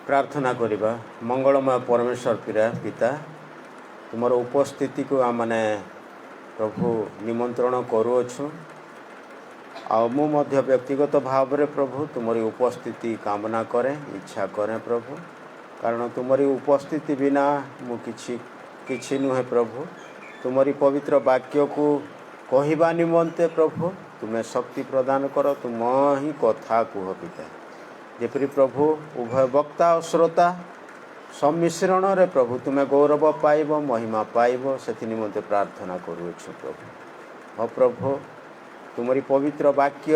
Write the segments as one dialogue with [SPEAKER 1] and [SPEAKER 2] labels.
[SPEAKER 1] प्रार्थना करिबा। मंगलमय परमेश्वर पिता तुमर उपस्थिति को आमने प्रभु निमंत्रण करूछु। आ मु मध्य व्यक्तिगत भाव रे प्रभु तुमरी उपस्थिति कामना करे इच्छा करे प्रभु, कारण तुमरी उपस्थिति बिना मु किछि नुहे प्रभु। तुमरी पवित्र वाक्य को कहवा निमंते प्रभु तुम्हें शक्ति प्रदान कर। तुम ही कथा कुह पिता, जेपरी प्रभु उभय वक्ता और श्रोता सम्मिश्रण रे प्रभु तुम्हें गौरव पाइब महिमा पाइब से निमंते प्रार्थना करूछु प्रभु। हो प्रभु तुमरी पवित्र वाक्य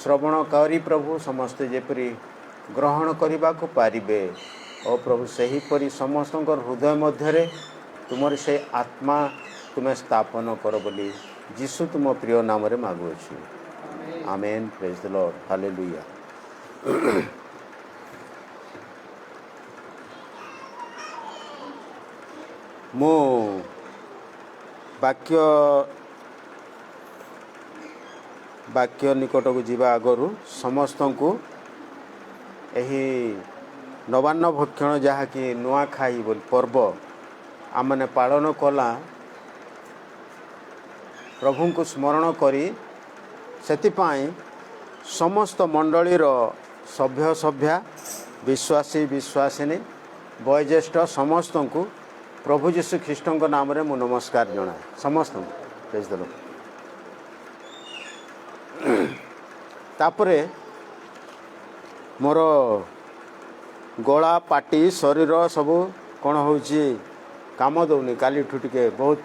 [SPEAKER 1] श्रवण करी प्रभु समस्ते जेपरी ग्रहण करने को पारिबे। ओ प्रभु सही परी समस्त हृदय मध्य तुमर से आत्मा तुम्हें स्थापन कर बोली जीशु तुम प्रिय नाम रे मागुछु। Amen. Praise the Lord. Hallelujah. मो वाक्य निकट को जीवा आगरू समस्त को यही नवान्न भक्षण जहाँकि नुआखाई बोली पर्व आमने पालन कला प्रभु को स्मरण करी सेतिपाई समस्त मंडलीर सभ्य सभ्या विश्वासी विश्वासिनी वयोज्येष्ठ समस्त को प्रभु जीशु ख्रीष्ट नाम रे मु नमस्कार जनाए समस्त प्रेज द लॉर्ड। तापरे मोर गला पाटी शरीर सबू कौन हो काम दौनी काली ठू टिके बहुत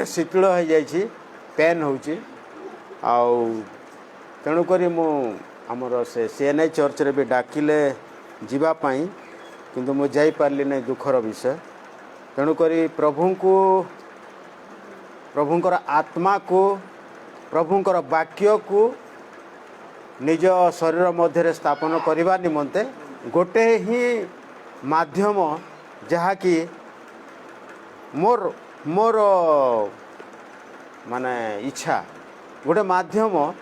[SPEAKER 1] शीतल हो जाइए पेन हो तेणुक आमर से सीएनआई चर्च रे भी डाकिले जीवापाई किंतु मु जाई पारली नहीं दुखर विषय। तेणुक प्रभुंकर आत्मा को प्रभुंकर वाक्य को निज शरीर मध्य स्थापन करने निमंते गोटे ही माध्यम जहाँकि मोर मोर माने इच्छा गोटे माध्यम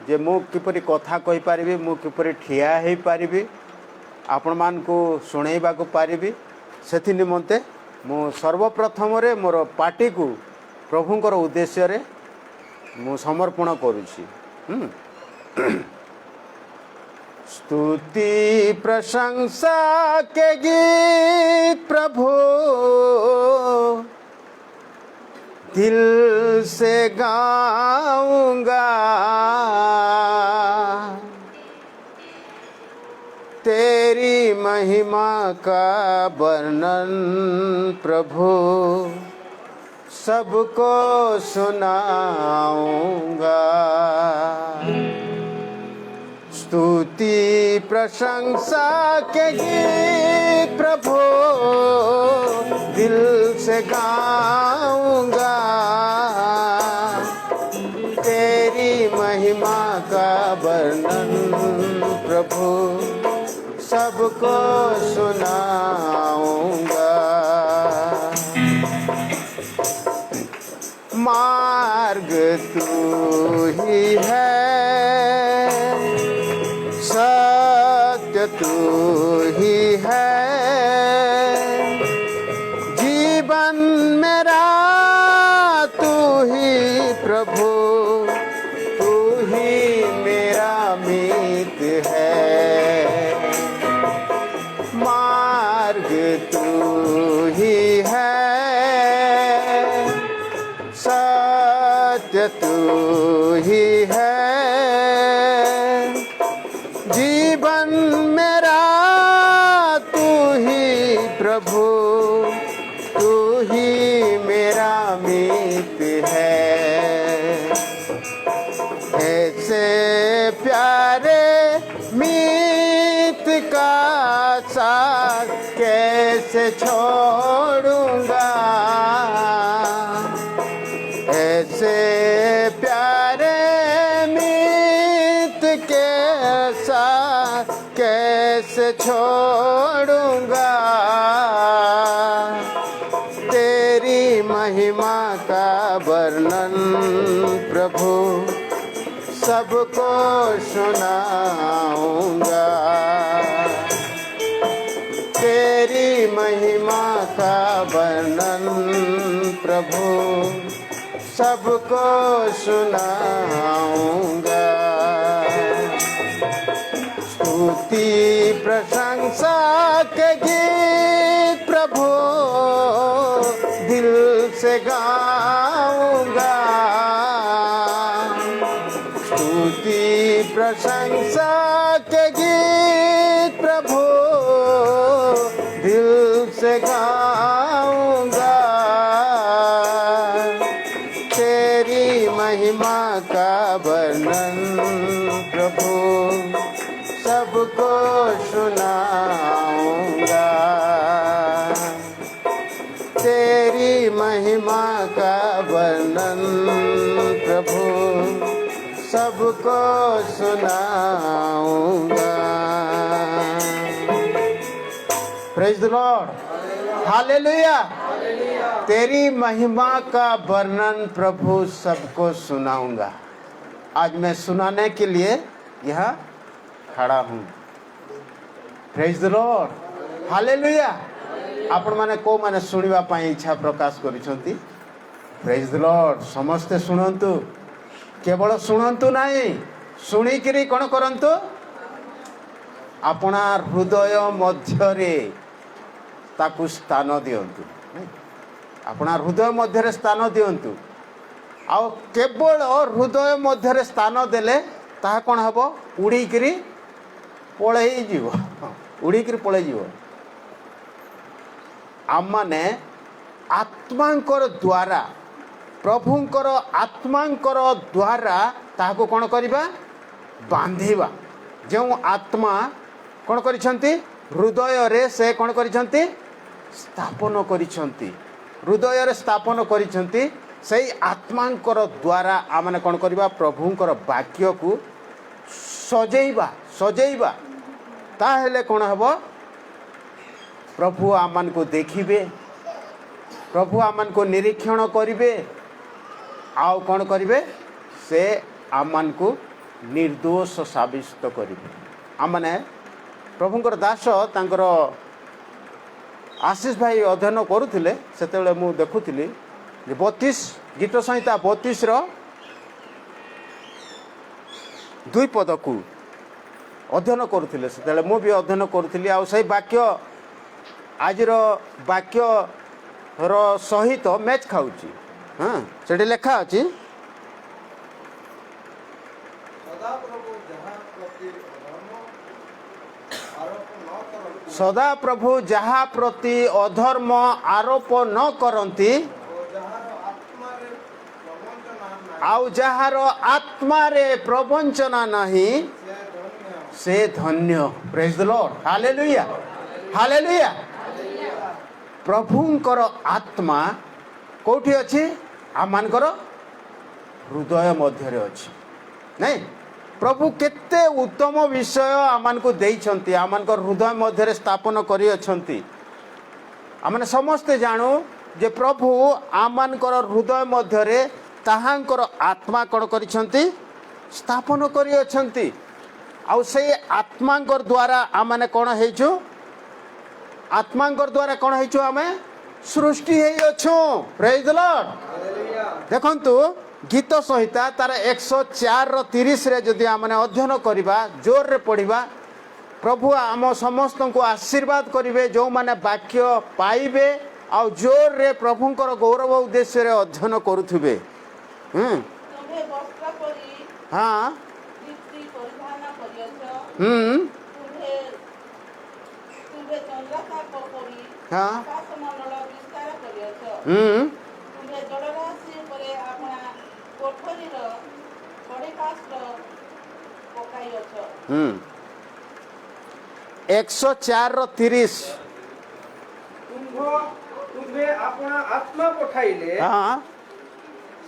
[SPEAKER 1] जे मु किपरि कथा कहि पारिबी मु किपरि ठिया हे पारिबी आपण मान को सुनेबा को पारिबी सेथि निमंते मु सर्वप्रथम रे मोर पार्टी को प्रभुंकर उद्देश्य रे मु समर्पण करूछी। स्तुति प्रशंसा के गीत प्रभु दिल से गाऊंगा, तेरी महिमा का वर्णन प्रभु सबको सुनाऊंगा। स्तुति प्रशंसा के गीत प्रभु दिल से गाऊंगा, तेरी महिमा का वर्णन प्रभु सबको सुनाऊंगा। मार्ग तू ही है, सत्य तू ही है, जीवन मेरा तू ही प्रभु, तू ही मेरा मीत है। मार्ग तू ही है, सत्य तू ही है, जीवन मेरा तू ही प्रभु, तू ही मेरा मीत है। ऐसे प्यारे मीत का साथ कैसे छोड़ूंगा, ऐसे प्यारे मीत के साथ कैसे छोड़ूंगा। तेरी महिमा का वर्णन प्रभु सबको सुनाऊंगा। प्रभु सबको सुनाऊंगा। स्तुति प्रशंसा के गीत प्रभु दिल से गाऊंगा। स्तुति प्रशंसा के गीत प्रभु दिल से गाऊंगा। तेरी महिमा का वर्णन प्रभु सबको सुनाऊंगा। तेरी महिमा का वर्णन प्रभु सबको सुनाऊंगा। Praise the Lord, hallelujah. तेरी महिमा का वर्णन प्रभु सबको सुनाऊंगा। आज मैं सुनाने के लिए यहाँ खड़ा हूँ। Praise the Lord, hallelujah. आपण माने को माने सुनिबा पाई इच्छा प्रकाश करिसंती। प्रेज द लॉर्ड, समस्ते सुनंतु, केवल सुनंतु नहीं, सुनिकिरी कोन करंतु, अपना हृदय मध्यरे ताकू स्थान दियंतु। अपना हृदय मध्यरे स्थान दियंतु। आ केवल हृदय मध्यरे स्थान देले ताहा कोन हबो, उड़ीकिरी पळेई जीवो, उड़ीकिरी पळेई जीवो। आमने आत्मांकर द्वारा, प्रभुंकर आत्मांकर द्वारा ताहाको कोन करिबा, बांधिबा। जो आत्मा कोन करिसंती, हृदय रे से कोन करिसंती, स्थापन करिसंती। हृदय रे स्थापन करिसंती। सेई आत्मांकर द्वारा आमने कोन करिबा, प्रभुंकर वाक्य को सजेइबा, सजेइबा। ताहेले कोन हबो, प्रभु आमन को देखिबे, प्रभु आमन को निरीक्षण करिबे। आउ कौन करिबे, से आमन को निर्दोष साबित करिबे। आमने प्रभुंकर दास तांकर आशीष भाई अध्ययन करुथिले, सेतेबेले मु देखुथिली जे 32 गीत संहिता 32 रो 2 पद को अध्ययन करुथिले। सेतेबेले मु भी अध्ययन करुथिली। आ सही वाक्य आजिर वाक्य रो सहित मैच खाउची। हाँ, सेठी लेखा अछि, सदा प्रभु जहा प्रति अधर्म आरोप न करंती, आउ जहार आत्मा रे प्रवंचना नहीं से धन्य। Praise the Lord, hallelujah, hallelujah. प्रभुंकर आत्मा कोठी अछि, आमानकर हृदय मध्यरे अछि। नहीं, प्रभु केते उत्तम विषय आमान को देइछंती, आमानकर हृदय मध्यरे स्थापन करि अछंती। आमने समस्ते जानू जे प्रभु आमानकर हृदय मध्यरे ताहांकर आत्मा कोन करिछंती, स्थापन करि अछंती। आ से आत्मांकर द्वारा आमाने कोन हेछु, आत्मांकर द्वारा कौन है आमे सृष्टि है। Praise the Lord. देखंतु गीत संहिता तार 104:30 रे जदि आमने अध्ययन करिबा, जोर रे पढ़िबा, प्रभु आम समस्त को आशीर्वाद करिवे। जो माने वाक्य पाइबे आ जोर रे प्रभुंकर गौरव उद्देश्य रे अध्ययन करुथिबे। हाँ, हाँ, एक 104:30
[SPEAKER 2] तुम्हें अपना आत्मा पठाइले,
[SPEAKER 1] हाँ,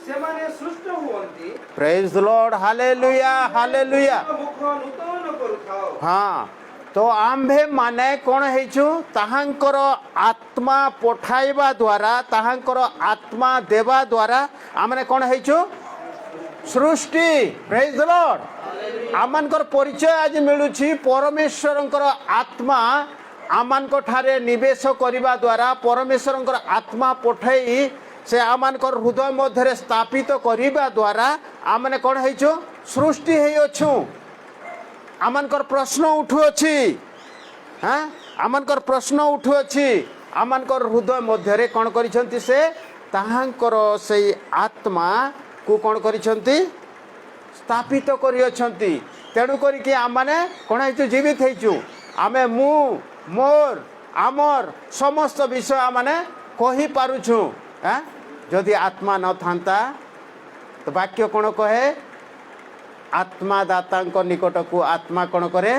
[SPEAKER 2] सेमाने सृष्ट हुवंती।
[SPEAKER 1] Praise the Lord, hallelujah, hallelujah.
[SPEAKER 2] मुख नूतन करूथाओ।
[SPEAKER 1] हाँ, तो आम्भे माने कौन हेचु, ताहांकर आत्मा पठाइबा द्वारा, ताहांकर आत्मा देवा द्वारा आमने कौन हेचु, सृष्टि। Praise the Lord. आमानकर परिचय आज मिलुछि परमेश्वरंकर आत्मा आमानक ठारे निवेश करिबा द्वारा, परमेश्वरंकर आत्मा पठाई से आमनकर हृदय मध्य स्थापित करने द्वारा आमने कौन हो सृष्टि हो आमनकर प्रश्न उठुअछि हाँ आमनकर प्रश्न उठुअछि आमनकर हृदय मध्य कौन करिसंति से ताहांकर से आत्मा को कौन करिसंति स्थापित करियछंति तेणु करिके आमने कौन हो जीवित होइछु आमे मु मोर आमर समस्त विषय आमने कहि पारुछु हाँ जदि आत्मा न थांता तो वाक्य कौन कहे आत्मा दाता निकट को आत्मा कौन करे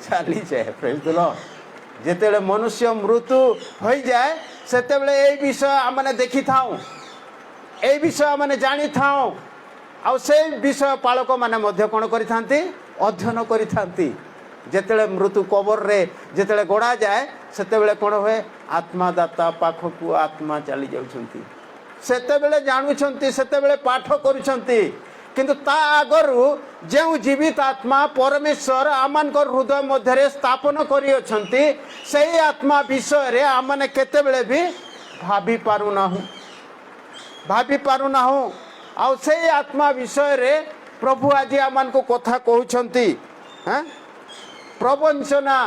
[SPEAKER 1] चली जाए प्रेज द लॉर्ड जेतेबेले मनुष्य मृत्यु हो जाए सेतेबेले ए विषय आमने देखि थाउ ए विषय आमने जानि थाउ आ से विषय पालक माने मध्य कौन करिथांती अध्ययन करिथांती जेतेबेले मृत्यु कबर रे जेतेबेले गोड़ा जाए सेतेबेले कौन हुए आत्मादाता पाखकु आत्मा चली जाउछंती सेतेबेले जानुछंती सेतेबेले पाठ करूछंती किंतु ता आगरु जो जीवित आत्मा परमेश्वर आमनकर हृदय मध्य स्थापन करियछंती सेही आत्मा विषय रे आमने केतेबेले भी भाभी पारुनाहु आ सेही आत्मा विषय रे प्रभु आज आमन को कथा कहउछंती हैं प्रवंचना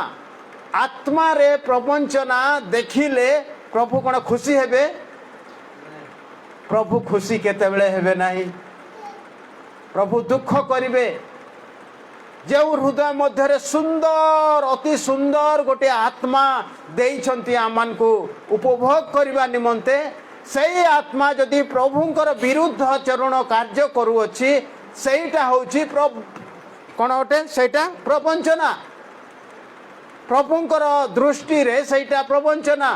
[SPEAKER 1] आत्मा रे प्रवंचना देखिले प्रभु कौन खुशी हेबे प्रभु खुशी केतेबेले हेबे नाही प्रभु दुख करिवे जो हृदय मध्य सुंदर अति सुंदर गोटे आत्मा देइछंती आमन को उपभोग करबा निमंते सही आत्मा जदि प्रभुंकर विरुद्ध चरण कार्य करूअछि सेटा होछि कौन गोटे सेटा प्रवंचना प्रभुंकर दृष्टि रे सेटा प्रवंचना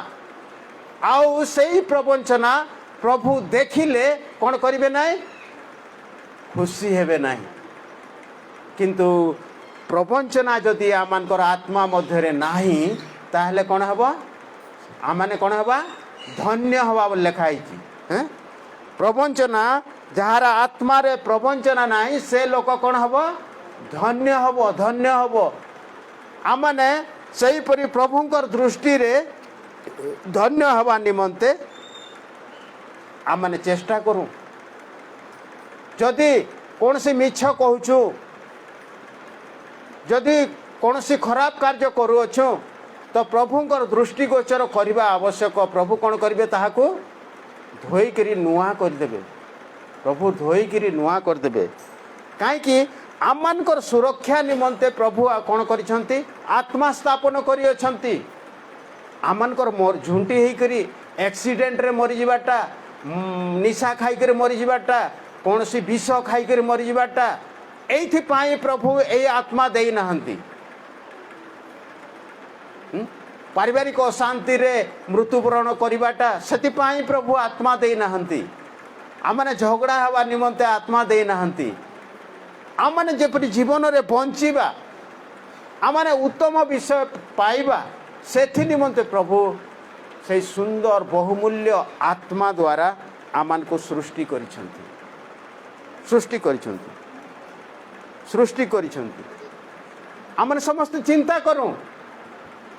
[SPEAKER 1] आउ सेही प्रवंचना प्रभु देखिले कौन करिवे नाही खुशी हेबे नाही किंतु प्रवंचना जदि आमनकर आत्मा मध्य नाही ताहले कौन हबो आमाने कौन हबा धन्य हवा बोली लिखाई प्रवंचना जार आत्मा रे प्रवंचना नाही से लोक कौन हबो धन्य हबो आमाने सही परि प्रभुंकर दृष्टि रे धन्य हवा निमंते आमाने चेष्टा करूं जदि कौन सी मिछ कहूँ जदि कौन सी खराब कार्य करूअछु तो प्रभुंकर दृष्टिगोचर करने आवश्यक प्रभु कौन करेंगे ताहाको धोईकरी नुआ करदेवे प्रभु धोईकरी नुआ करदेवे कहीं आमनकर सुरक्षा निमंते प्रभु कौन करिसंती आत्मा स्थापन करियछंती आमनकर झुंटी होकर एक्सीडेंट रे मरी जावाटा निशा खाइकर मरी जावाटा कौन सी विष खाइकर मरी जावाटा एइथिपाई प्रभु ए आत्मा देई नाहंती पारिवारिक अशांति रे मृत्युवरण करिबाटा सेतिपाई प्रभु आत्मा देई नाहंती आमने झगड़ा हवा निमंते आत्मा देई नाहंती आमने जेपरि जीवन रे बंचिबा आमने उत्तम विषय पाइबा सेथि निमंते प्रभु से सुंदर बहुमूल्य आत्मा द्वारा आमान को सृष्टि करिसंती आमने समस्त चिंता करूं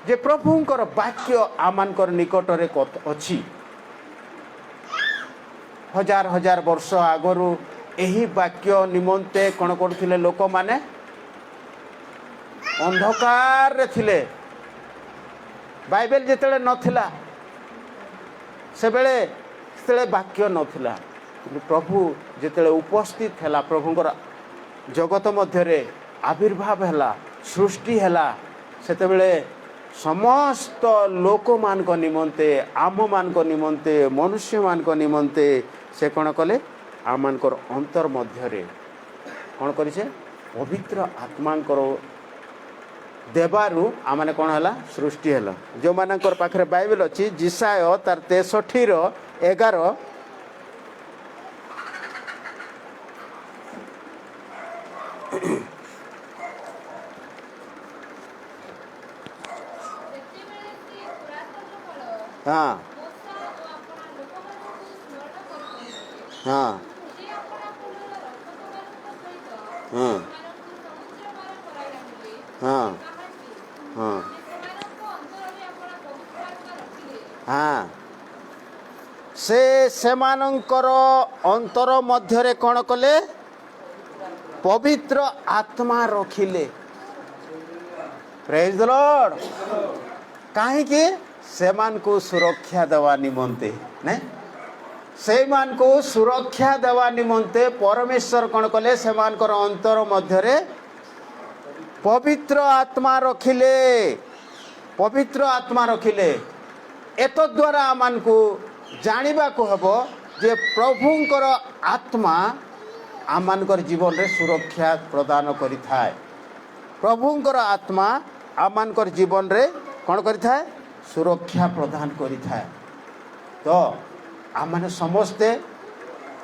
[SPEAKER 1] जे प्रभुंकर वाक्य आमानकर निकट रे अछि हजार हजार वर्ष आगरु एही वाक्य निमंते कौन करथिले लोक माने अंधकार रे थिले बाइबल जेतेले नथिला से बेले वाक्य नथिला प्रभु जेतेले उपस्थित हैला प्रभुंकर जगत मध्य आविर्भाव हैला सृष्टि हैला सेतेबेले समस्त लोक मान को निमंते आम मान को निमंते मनुष्य मान को निमंते से कौन कले आम मानकर अंतर मध्य कौन करिसे पवित्र आत्मांकर देबारु आमने कौन हैला सृष्टि हैला जो मानकर पाखरे बाइबल अछि जिसाय तार 63:11 हाँ हाँ हाँ हाँ हाँ हाँ ସେମାନଙ୍କର ଅନ୍ତର ମଧ୍ୟରେ କ'ଣ କଲେ? ପବିତ୍ର ଆତ୍ମା ରଖିଲେ। ପ୍ରେଜ୍ ଦ ଲର୍ଡ। କାହିଁକି? ସେମାନଙ୍କୁ ସୁରକ୍ଷା ଦେବା ନିମନ୍ତେ, ନାଇଁ, ସେମାନଙ୍କୁ ସୁରକ୍ଷା ଦେବା ନିମନ୍ତେ ପରମେଶ୍ୱର କ'ଣ କଲେ? ସେମାନଙ୍କର ଅନ୍ତର ମଧ୍ୟରେ ପବିତ୍ର ଆତ୍ମା ରଖିଲେ। ପବିତ୍ର ଆତ୍ମା ରଖିଲେ। ଏତଦ୍ୱାରା ଆମମାନଙ୍କୁ ଜାଣିବାକୁ ହେବ ଯେ ପ୍ରଭୁଙ୍କର ଆତ୍ମା ଆମମାନଙ୍କର ଜୀବନରେ ସୁରକ୍ଷା ପ୍ରଦାନ କରିଥାଏ। ପ୍ରଭୁଙ୍କର ଆତ୍ମା ଆମମାନଙ୍କର ଜୀବନରେ କ'ଣ କରିଥାଏ? ସୁରକ୍ଷା ପ୍ରଦାନ କରିଥାଏ। ତ ଆମମାନେ ସମସ୍ତେ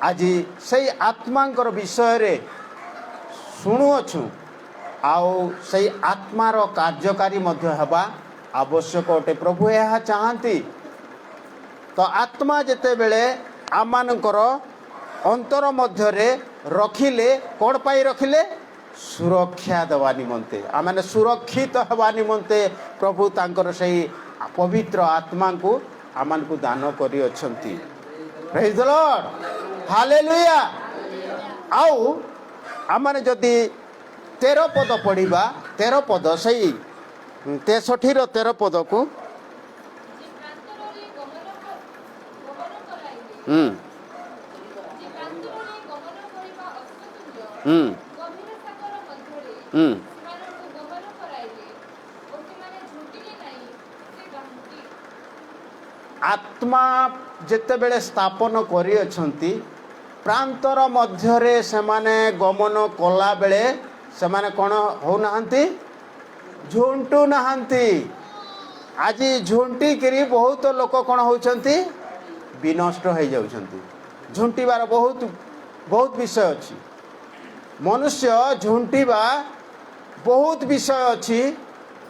[SPEAKER 1] ଆଜି ସେଇ ଆତ୍ମାଙ୍କର ବିଷୟରେ ଶୁଣୁଅଛୁ, ଆଉ ସେଇ ଆତ୍ମାର କାର୍ଯ୍ୟକାରୀ ମଧ୍ୟ ହେବା ଆବଶ୍ୟକ ଅଟେ। ପ୍ରଭୁ ଏହା ଚାହାନ୍ତି। ତ ଆତ୍ମା ଯେତେବେଳେ ଆମମାନଙ୍କର ଅନ୍ତର ମଧ୍ୟରେ ରଖିଲେ, କ'ଣ ପାଇଁ ରଖିଲେ? ସୁରକ୍ଷା ଦେବା ନିମନ୍ତେ, ଆମମାନେ ସୁରକ୍ଷିତ ହେବା ନିମନ୍ତେ ପ୍ରଭୁ ତାଙ୍କର ସେହି ପବିତ୍ର ଆତ୍ମାଙ୍କୁ ଆମମାନଙ୍କୁ ଦାନ କରିଅଛନ୍ତି। ପ୍ରେଜ୍ ଦ ଲର୍ଡ, ହାଲେଲୁୟା। ଆଉ ଆମମାନେ ଯଦି 13 ପଦ ପଢ଼ିବା, 13 ପଦ, ସେଇ 63ର 13 ପଦକୁ ଆତ୍ମା ଯେତେବେଳେ ସ୍ଥାପନ କରିଅଛନ୍ତି, ପ୍ରାନ୍ତର ମଧ୍ୟରେ ସେମାନେ ଗମନ କଲାବେଳେ ସେମାନେ କ'ଣ ହେଉନାହାନ୍ତି? ଝୁଣ୍ଟୁ ନାହାନ୍ତି। ଆଜି ଝୁଣ୍ଟିକିରି ବହୁତ ଲୋକ କ'ଣ ହେଉଛନ୍ତି? ବିନଷ୍ଟ ହୋଇଯାଉଛନ୍ତି। ଝୁଣ୍ଟିବାର ବହୁତ ବିଷୟ ଅଛି। ମନୁଷ୍ୟ ଝୁଣ୍ଟିବା ବହୁତ ବିଷୟ ଅଛି,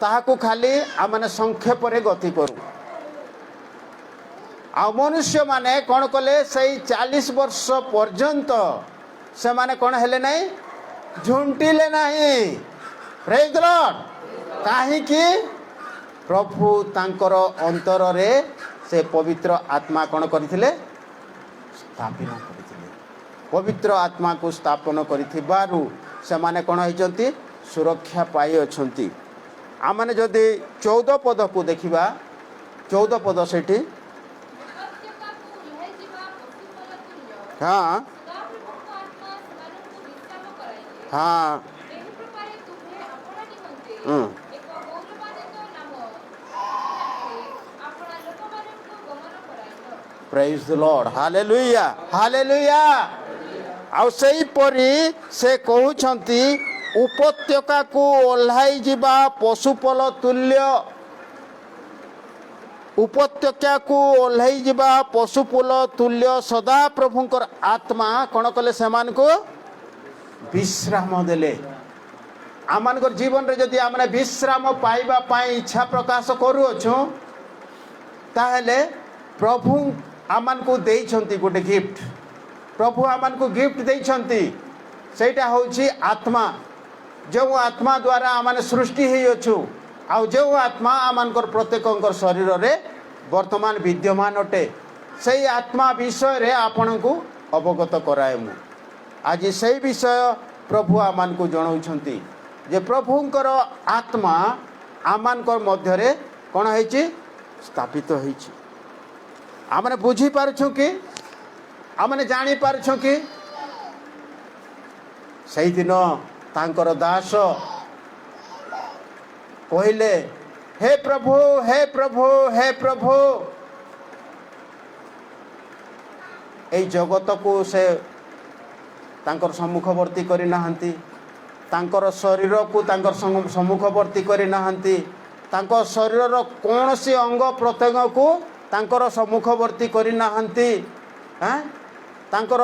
[SPEAKER 1] ତାହାକୁ ଖାଲି ଆମମାନେ ସଂକ୍ଷେପରେ ଗତି କରୁ। ଆଉ ମନୁଷ୍ୟମାନେ କ'ଣ କଲେ? ସେଇ 40 ବର୍ଷ ପର୍ଯ୍ୟନ୍ତ ସେମାନେ କ'ଣ ହେଲେ ନାହିଁ? ଝୁଣ୍ଟିଲେ ନାହିଁ। ପ୍ରେଜ୍ ଦ ଲର୍ଡ। କାହିଁକି? ପ୍ରଭୁ ତାଙ୍କର ଅନ୍ତରରେ ସେ ପବିତ୍ର ଆତ୍ମା କ'ଣ କରିଥିଲେ? ସ୍ଥାପନ କରିଥିଲେ। ପବିତ୍ର ଆତ୍ମାକୁ ସ୍ଥାପନ କରିଥିବାରୁ ସେମାନେ କ'ଣ ହେଇଛନ୍ତି? ସୁରକ୍ଷା ପାଇଅଛନ୍ତି। ଆମମାନେ ଯଦି 14 ପଦକୁ ଦେଖିବା, 14 ପଦ ସେଠି, ହଁ ହଁ, ପ୍ରେଜ୍ ଦ ଲର୍ଡ, ହାଲେଲୁୟା, ହାଲେଲୁୟା। ଆଉ ସେହିପରି ସେ କହୁଛନ୍ତି, ଉପତ୍ୟକାକୁ ଓହ୍ଲାଇ ଯିବା ପଶୁପଲ ତୁଲ୍ୟ। ଉପତ୍ୟକାକୁ ଓହ୍ଲାଇ ଯିବା ପଶୁପଲ ତୁଲ୍ୟ ସଦାପ୍ରଭୁଙ୍କର ଆତ୍ମା କ'ଣ କଲେ? ସେମାନଙ୍କୁ ବିଶ୍ରାମ ଦେଲେ। ଆମମାନଙ୍କର ଜୀବନରେ ଯଦି ଆମେ ବିଶ୍ରାମ ପାଇବା ପାଇଁ ଇଚ୍ଛା ପ୍ରକାଶ କରୁଅଛୁ, ତାହେଲେ ପ୍ରଭୁ ଆମମାନଙ୍କୁ ଦେଇଛନ୍ତି ଗୋଟେ ଗିଫ୍ଟ। ପ୍ରଭୁ ଆମମାନଙ୍କୁ ଗିଫ୍ଟ ଦେଇଛନ୍ତି, ସେଇଟା ହେଉଛି ଆତ୍ମା। ଯେଉଁ ଆତ୍ମା ଦ୍ୱାରା ଆମେ ସୃଷ୍ଟି ହୋଇଅଛୁ, ଆଉ ଯେଉଁ ଆତ୍ମା ଆମମାନଙ୍କର ପ୍ରତ୍ୟେକଙ୍କର ଶରୀରରେ ବର୍ତ୍ତମାନ ବିଦ୍ୟମାନ ଅଟେ, ସେଇ ଆତ୍ମା ବିଷୟରେ ଆପଣଙ୍କୁ ଅବଗତ କରାଏ ମୁଁ। ଆଜି ସେଇ ବିଷୟ ପ୍ରଭୁ ଆମମାନଙ୍କୁ ଜଣାଉଛନ୍ତି ଯେ ପ୍ରଭୁଙ୍କର ଆତ୍ମା ଆମମାନଙ୍କ ମଧ୍ୟରେ କ'ଣ ହେଇଛି? ସ୍ଥାପିତ ହେଇଛି। ଆମେ ବୁଝିପାରୁଛୁ କି? ଆମେ ଜାଣିପାରୁଛୁ କି? ସେଇଦିନ ତାଙ୍କର ଦାସ କହିଲେ, ହେ ପ୍ରଭୁ, ହେ ପ୍ରଭୁ, ହେ ପ୍ରଭୁ। এই ଜଗତକୁ ସେ ତାଙ୍କର ସମ୍ମୁଖବର୍ତ୍ତୀ କରିନାହାନ୍ତି, ତାଙ୍କର ଶରୀରକୁ ତାଙ୍କର ସମ୍ମୁଖବର୍ତ୍ତୀ କରିନାହାନ୍ତି, ତାଙ୍କ ଶରୀରର କୌଣସି ଅଙ୍ଗ ପ୍ରତ୍ୟଙ୍ଗକୁ ତାଙ୍କର ସମ୍ମୁଖବର୍ତ୍ତୀ କରିନାହାନ୍ତି। ତାଙ୍କର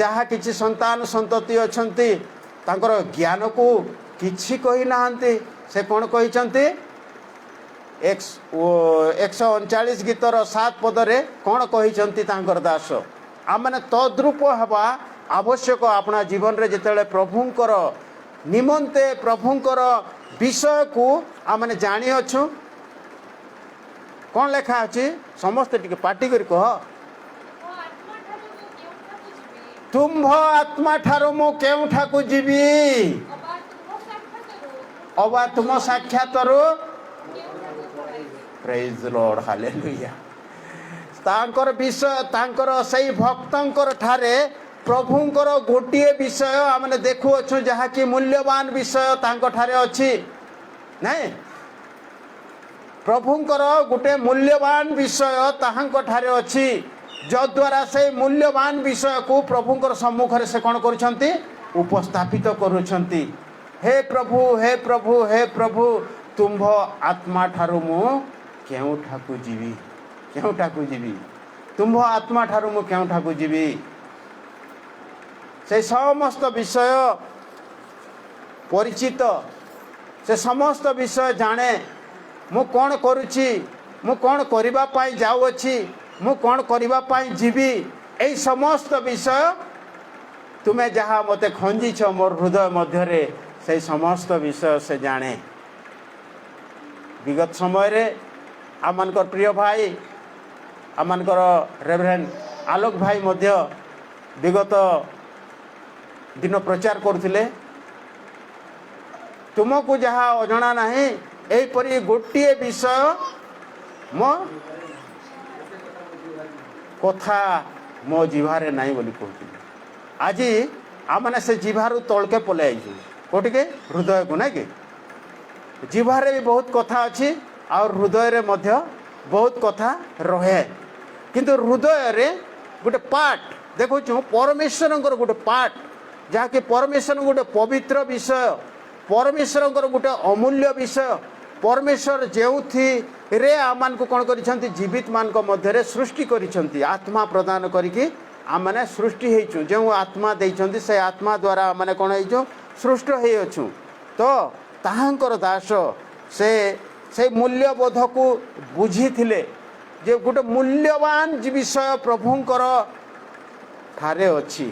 [SPEAKER 1] ଯାହା କିଛି ସନ୍ତାନ ସନ୍ତତି ଅଛନ୍ତି, ତାଙ୍କର ଜ୍ଞାନକୁ କିଛି କହିନାହାନ୍ତି। ସେ କ'ଣ କହିଛନ୍ତି? 139 ଗୀତର 7 ପଦରେ କ'ଣ କହିଛନ୍ତି ତାଙ୍କର ଦାସ? ଆମମାନେ ତଦ୍ରୂପ ହେବା ଆବଶ୍ୟକ। ଆପଣା ଜୀବନରେ ଯେତେବେଳେ ପ୍ରଭୁଙ୍କର ନିମନ୍ତେ ପ୍ରଭୁଙ୍କର ବିଷୟକୁ ଆମେ ଜାଣିଅଛୁ, କ'ଣ ଲେଖା ଅଛି? ସମସ୍ତେ ଟିକେ ପାଟି କରି କହ, तुम्भ आत्मा ठारू मु केउठाकू जीवी अबा तुम साक्षातरू प्रेज द लॉर्ड हालेलुया तांकर विषय तांकर सही भक्तंकर ठारे प्रभुंकर गोटे विषय आमने देखु अच्छु जहा कि मूल्यवान विषय तांको ठारे अछि नहीं प्रभुंकर गोटे मूल्यवान विषय ताहांको ठारे अछि जद्वारा से मूल्यवान विषय को प्रभुंकर सम्मुख से कौन करुछंती उपस्थापित करुछंती हे प्रभु हे प्रभु हे प्रभु तुम्भ आत्मा ठारू मु केउठाकू जीवी तुम्भ आत्मा ठारू मु केउठाकू जीवी से समस्त विषय परिचित से समस्त विषय जाने मु कौन करुछि मु कौन करिबा पाई जाउछि मु कौन करिबा पाई जीवी एई समस्त विषय तुम्हें जहाँ मते खंजीछ मोर हृदय मध्यरे से समस्त विषय से जाने विगत समय रे आमनकर प्रिय भाई आमनकर रेवरेंड आलोक भाई मध्य विगत दिन प्रचार करथिले तुमको जहाँ अजଣା नहीं एपरी गोटे विषय मो कथा मो जिभारे नहीं बोली कहती आज आमने से जिभारू तलके पले आई कोटि के हृदय को नहीं कि जिभारे भी बहुत कथा अच्छी और हृदय रे मध्य बहुत कथा रहे किंतु हृदय रे गोटे पार्ट देखो परमेश्वर गोटे पार्ट जहाँकि परमेश्वर गोटे पवित्र विषय परमेश्वर गोटे अमूल्य विषय परमेश्वर जो रे आमान को कौन करिसेंती जीवित मान को मध्य सृष्टि करिसेंती आत्मा प्रदान करिकी आमने सृष्टि हेचु जो आत्मा देइछंती से आत्मा द्वारा आमने कौन हेचु सृष्ट हे अछु तो ताहांकर दास से मूल्यबोध को बुझी थिले जे गोटे मूल्यवान विषय प्रभुंकर ठारे अछि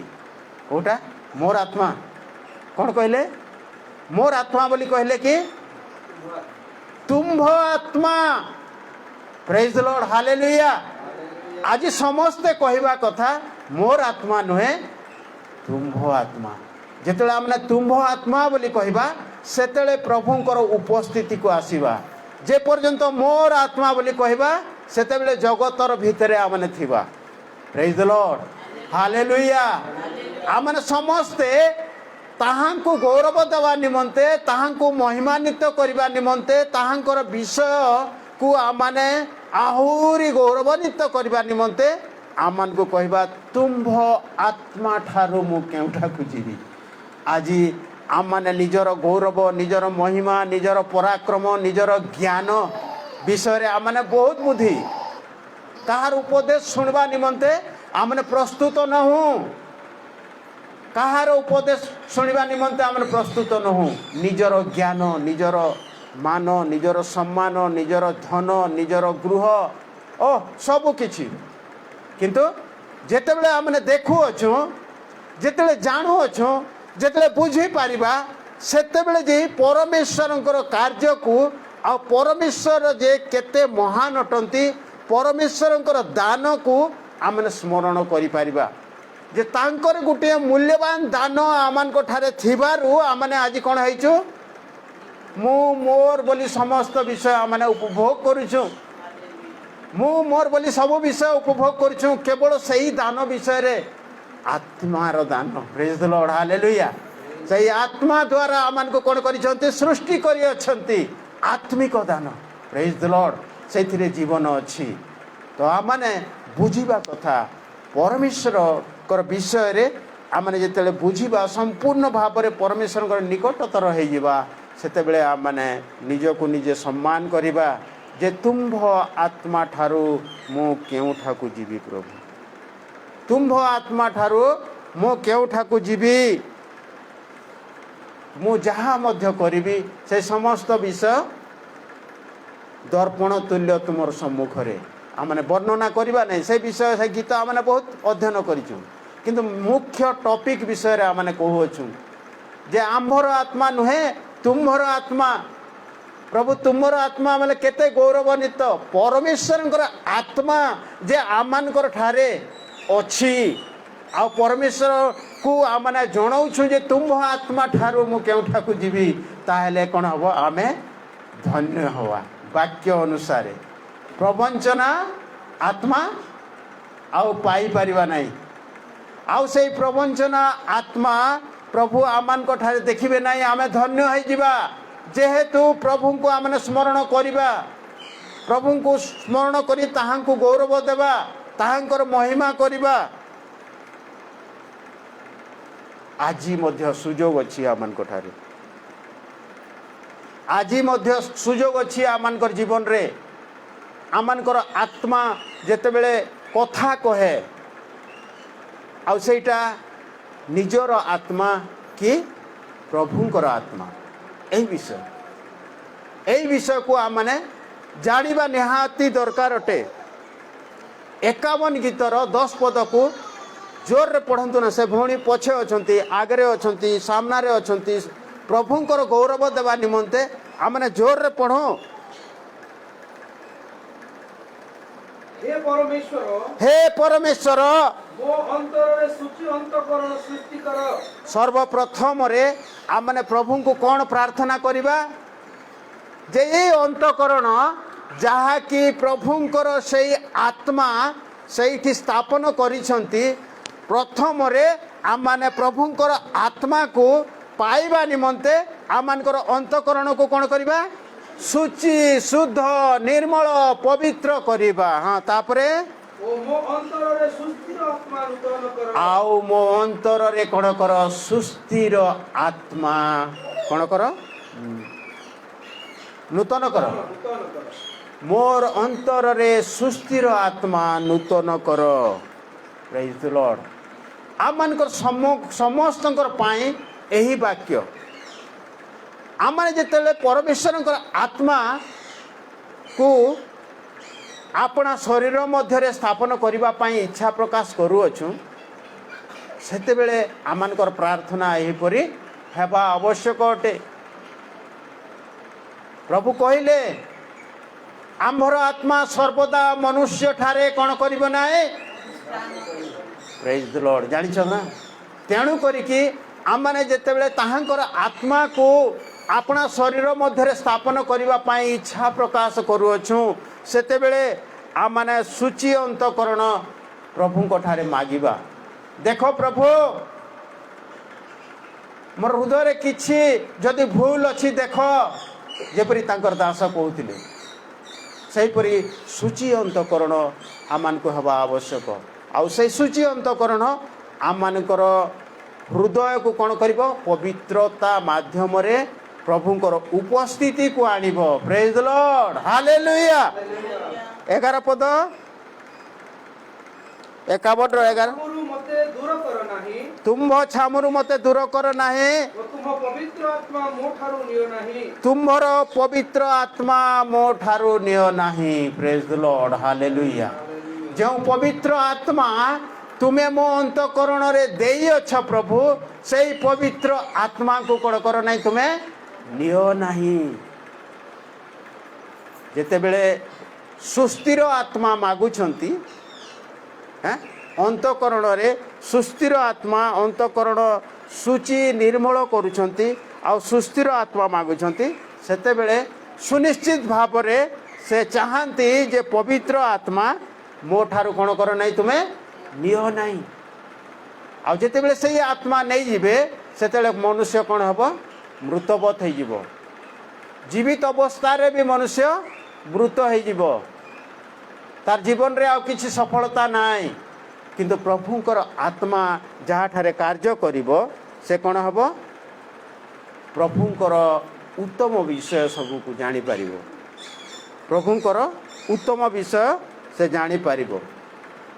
[SPEAKER 1] कोटा मोर आत्मा कौन कहले मोर आत्मा बोली कहले कि तुम्भ आत्मा प्रेज द लॉर्ड हालेलुया आज समस्ते कहवा कथा मोर आत्मा नुहे तुम्भ आत्मा जेतेले हमने तुम्भ आत्मा बोली कहवा सेतेले प्रभुंकर उपस्थिति को आसीबा जे पर्यंत मोर आत्मा बोली कहवा सेतेबेले जगतर भितरे आमने थिबा प्रेज द लॉर्ड हालेलुया आमने समस्ते ताहांको गौरव देवा निमंते ताहांको महिमान्वित करबा निमंते ताहांकर विषय को आमने आहुरी गौरवान्वित करबा निमंते आमान को कहबा तुम्भ आत्मा ठारू मु केउठा खुजीबी आज आमने निजर गौरव निजर महिमा निजर पराक्रम निजर ज्ञान विषय रे आमने बहुत बुद्धि ताहार उपदेश सुनबा निमंते आमने प्रस्तुत न हूँ कहार उपदेश शुणा निमंते आम प्रस्तुत नहु निजर ज्ञान निजर मान निजर सम्मान निजर धन निजर गृह ओ सब किछि किंतु जेतेबेले आमने देखु अछु जेतेबेले जानू अछु जेतेबेले बुझी पारिबा सेतेबेले जे परमेश्वरंकर कार्य को आ परमेश्वर जे केते महान अटंती परमेश्वरंकर दान को आमने स्मरण करि पारिबा जे तांकर गोटे मूल्यवान दान आमान को ठारे थिबारु आमने आज कोन हैचु मु मोर बोली समस्त विषय आमने उपभोग करूछु मु मोर बोली सब विषय उपभोग करूछु केवल सही दान विषय रे आत्मार दान प्रेज द लॉर्ड हालेलुया सही आत्मा द्वारा आमान को कोन करिसंती सृष्टि करि अछंती आत्मिक दान प्रेज द लॉर्ड सेथिरे जीवन अछि तो आमने बुझिबा कथा परमेश्वर कर विषय रे आमने जेतेले बुझिबा संपूर्ण भाव रे परमेश्वर निकटतर हो जिबा सेते बेले आमने निज को निजे सम्मान करिबा जे तुम्भ आत्मा ठारू मु केउठाकू जीवी प्रभु तुम्भ आत्मा ठारू मु केउठाकू जीवी मु जहाँ मध्य करिबी से समस्त विषय दर्पण तुल्य तुमर सम्मुख रे आमने वर्णना करवा नहीं से विषय से गीत आमने बहुत अध्ययन करिछु किंतु मुख्य टॉपिक विषय रे आमने कहूछु जे आम्भर आत्मा नुहे तुम्भर आत्मा प्रभु तुमर आत्मा माने केते गौरवान्वित परमेश्वरंकर आत्मा जे आमानकर ठारे अछि आ परमेश्वर को माने जनाऊँ जे तुम आत्मा ठारू मु केउठाकू जीवी ताहेले कौन हम आमे धन्य हवा वाक्य अनुसार प्रवंचना आत्मा आउ पाई परिबा नहीं आउ से प्रवंचना आत्मा प्रभु आमान को ठारे देखिबे नहीं आमे धन्य है जीवा जेहेतु प्रभु को आमने स्मरण करिबा प्रभु को स्मरण करी ताहांको गौरव देवा ताहांकर महिमा करिबा आजी मध्य सुजोग अछि आमान को ठारे आजी मध्य सुजोग अछि आमानकर जीवन रे आमानकर आत्मा जेतेबेले कथा कहे आउ सेटा निजर आत्मा कि प्रभुंकर आत्मा एही विषय को आमने जानिबा निहाती दरकार अटे 51 गीतर 10 पद को जोर रे पढ़ंतु ना से भौणी पछे अछंती आगरे अछंती सामना रे अछंती प्रभुंकर गौरव देवा निमंते आमने जोर रे पढ़ो हे परमेश्वर
[SPEAKER 2] मो अंतर रे सूची अंतकरण सृष्टि कर
[SPEAKER 1] सर्वप्रथम रे आमने प्रभु को कौन प्रार्थना करिबा जे ये अंतकरण जहा कि प्रभुंकर से आत्मा सेठी स्थापन करिसंती प्रथम रे आमने प्रभुंकर आत्मा को पाइबा निमंते आमानकर अंतकरण को कौन करिबा शुचि शुद्ध निर्मल पवित्र करिबा हाँ तापरे आउ मो अंतर रे कौन कर सुस्थिर आत्मा कौन कर नूतन कर मोर अंतर रे सुस्थिर आत्मा नूतन कर प्रेज द लॉर्ड आमानकर समस्तंकर पाई एही वाक्य आमने जेतेले परमेश्वर आत्मा को अपना शरीर मध्य स्थापन करने इच्छा प्रकाश करूछु सेते बेले आमानकर प्रार्थना एहीपरि हेबा आवश्यक अटे प्रभु कहले आम्भर आत्मा सर्वदा मनुष्य ठारे कौन करिबो नाए प्रेज द लॉर्ड जानिछ ना तेणु करिकि आमने जेतेबेले ताहांकर आत्मा को अपना शरीर मध्य स्थापन करने इच्छा प्रकाश करूछु सेतेबेले आमने सूची अंतकरण प्रभु को ठारे मागिबा देखो प्रभु मोर हृदय रे किछि जदि भूल अछि देखो जेपरि तांकर दास कहउथिले सेहीपरि सूची अंतकरण आमान को हवा आवश्यक आउ से सूची अंतकरण आमानकर हृदय को कौन करिबो पवित्रता माध्यम रे प्रभुंकर उपस्थिति को आनिबो प्रेज द लॉर्ड हालेलुया 11 पद 51 11 तुम छामुरु मते दूर कर नाही तुम्हर पवित्र आत्मा मो ठारू नियो नाही प्रेज द लॉर्ड हालेलुया जो पवित्र आत्मा तुम्हें मो अंतकरण रे देई अछ प्रभु से पवित्र आत्मा को कौन कर नहीं तुम्हें नियो नहीं जेते बेले सुस्थिर आत्मा मागुछंती हैं अंतकरण रे सुस्थिर आत्मा अंतकरण सूची निर्मल करुछंती आ सुस्थिर आत्मा मागुछंती सेते बेले सुनिश्चित भाव रे से चाहंती जे पवित्र आत्मा मो ठारू कौन कर नहीं तुम्हें नियो नहीं आ जेते बेले से आत्मा नहीं जिबे सेते मनुष्य कौन हबो मृतवत हो जीवित अवस्था रे भी मनुष्य मृत हो तार जीवन रे आ किछि सफलता नाई किंतु प्रभुंकर आत्मा जहाँ ठारे कार्य करिवो से कौन हबो प्रभुंकर उत्तम विषय सबू को जानी पारिबो प्रभुंकर उत्तम विषय से जानी पारिबो